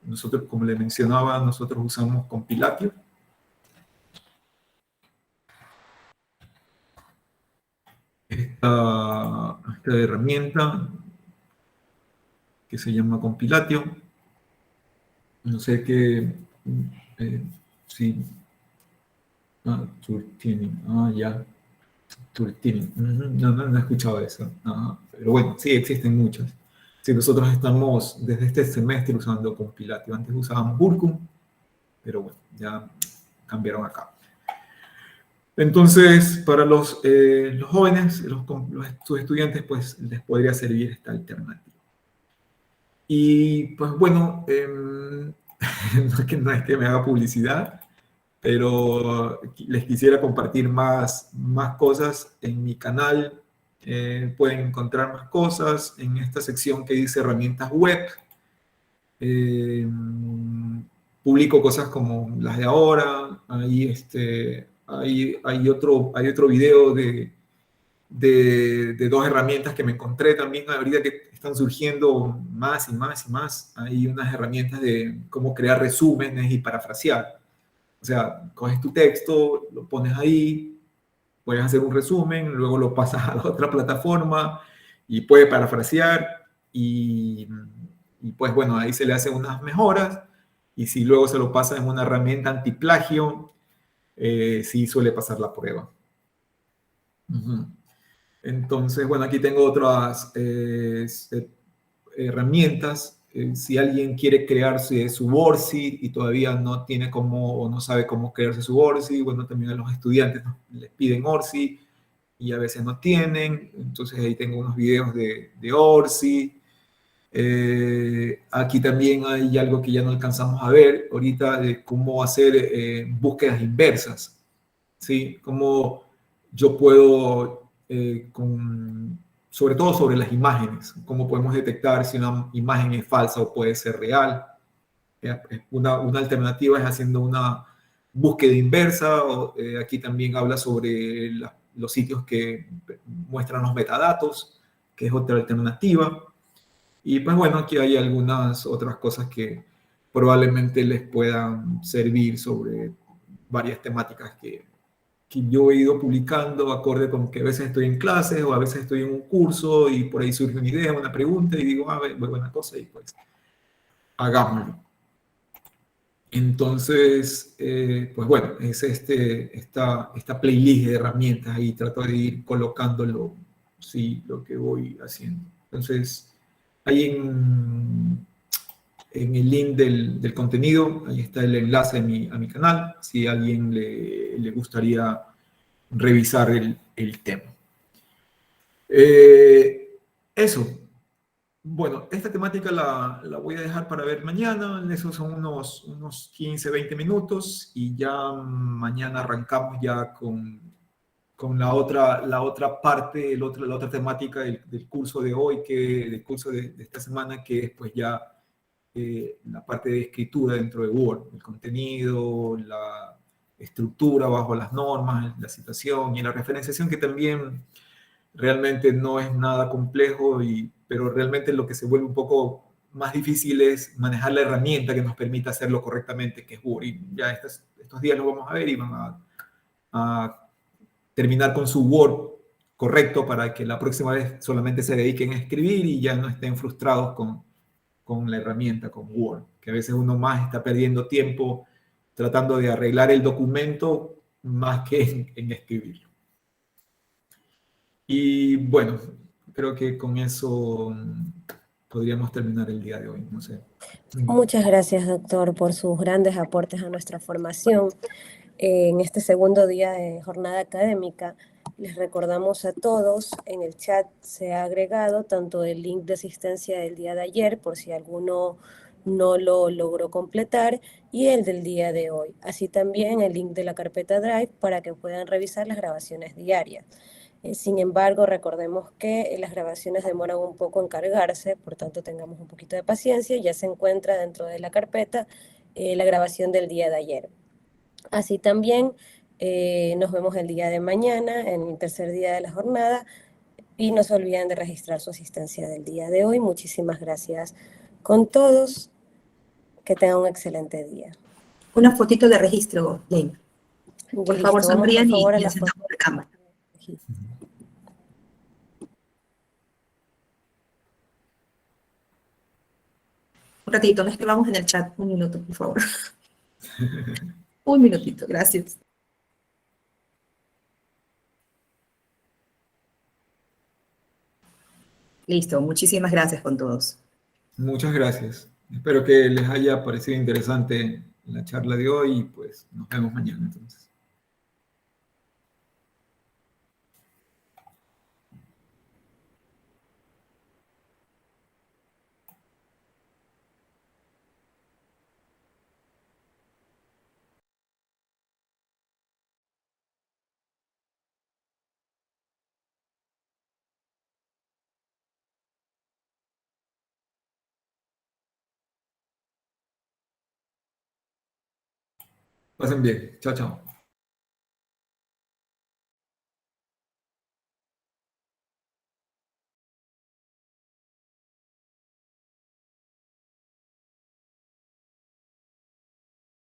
nosotros, como les mencionaba, nosotros usamos Compilatio. Esta herramienta que se llama Compilatio, no sé qué, si, Turtini, ya, Turtini, no he escuchado eso, pero bueno, sí, existen muchas. Sí, nosotros estamos desde este semestre usando Compilatio, antes usábamos Urcum, pero bueno, ya cambiaron acá. Entonces, para los jóvenes, sus estudiantes, pues les podría servir esta alternativa. Y pues bueno, no es que me haga publicidad, pero les quisiera compartir más cosas en mi canal. Pueden encontrar más cosas en esta sección que dice herramientas web. Publico cosas como las de ahora. Ahí hay otro video de dos herramientas que me encontré también ahorita, que están surgiendo más y más y más. Hay unas herramientas de cómo crear resúmenes y parafrasear. O sea, coges tu texto, lo pones ahí, puedes hacer un resumen, luego lo pasas a la otra plataforma y puedes parafrasear y pues bueno, ahí se le hacen unas mejoras, y si luego se lo pasa en una herramienta antiplagio, sí suele pasar la prueba. Entonces, bueno, aquí tengo otras herramientas. Si alguien quiere crearse su ORCID y todavía no tiene cómo, o no sabe cómo crearse su ORCID, bueno, también a los estudiantes les piden ORCID y a veces no tienen. Entonces ahí tengo unos videos de ORCID. Aquí también hay algo que ya no alcanzamos a ver ahorita, de cómo hacer búsquedas inversas, ¿sí? Cómo yo puedo, sobre todo sobre las imágenes, cómo podemos detectar si una imagen es falsa o puede ser real. Una alternativa es haciendo una búsqueda inversa. Aquí también habla sobre los sitios que muestran los metadatos, que es otra alternativa. Y pues bueno, aquí hay algunas otras cosas que probablemente les puedan servir sobre varias temáticas que yo he ido publicando acorde con que a veces estoy en clases o a veces estoy en un curso y por ahí surge una idea, una pregunta y digo, buena cosa, y pues hagámoslo. Entonces, pues bueno, es esta playlist de herramientas ahí, trato de ir colocándolo, sí, lo que voy haciendo. Entonces, ahí en el link del contenido, ahí está el enlace a mi canal, si a alguien le gustaría revisar el tema. Eso. Bueno, esta temática la voy a dejar para ver mañana, esos son unos 15, 20 minutos y ya mañana arrancamos ya con la otra parte, la otra temática del curso de hoy, del curso de esta semana, que es pues ya la parte de escritura dentro de Word, el contenido, la estructura bajo las normas, la citación y la referenciación, que también realmente no es nada complejo, pero realmente lo que se vuelve un poco más difícil es manejar la herramienta que nos permita hacerlo correctamente, que es Word. Y ya estos días lo vamos a ver y van a terminar con su Word correcto para que la próxima vez solamente se dediquen a escribir y ya no estén frustrados con la herramienta, con Word, que a veces uno más está perdiendo tiempo tratando de arreglar el documento más que en escribirlo. Y bueno, creo que con eso podríamos terminar el día de hoy, no sé. Muchas gracias, doctor, por sus grandes aportes a nuestra formación. En este segundo día de jornada académica, les recordamos a todos, en el chat se ha agregado tanto el link de asistencia del día de ayer, por si alguno no lo logró completar, y el del día de hoy. Así también el link de la carpeta Drive para que puedan revisar las grabaciones diarias. Sin embargo, recordemos que las grabaciones demoran un poco en cargarse, por tanto tengamos un poquito de paciencia. Ya se encuentra dentro de la carpeta la grabación del día de ayer. Así también nos vemos el día de mañana, en el tercer día de la jornada, y no se olviden de registrar su asistencia del día de hoy. Muchísimas gracias con todos. Que tengan un excelente día. Una fotito de registro, Lane. Por favor, Listo, vamos por sonrían favor a y la encendamos foto. la cámara. Un ratito, nos escribamos en el chat. Un minuto, por favor. Un minutito, gracias. Listo, muchísimas gracias con todos. Muchas gracias. Espero que les haya parecido interesante la charla de hoy y pues nos vemos mañana entonces. Pasen bien. Chao, chao.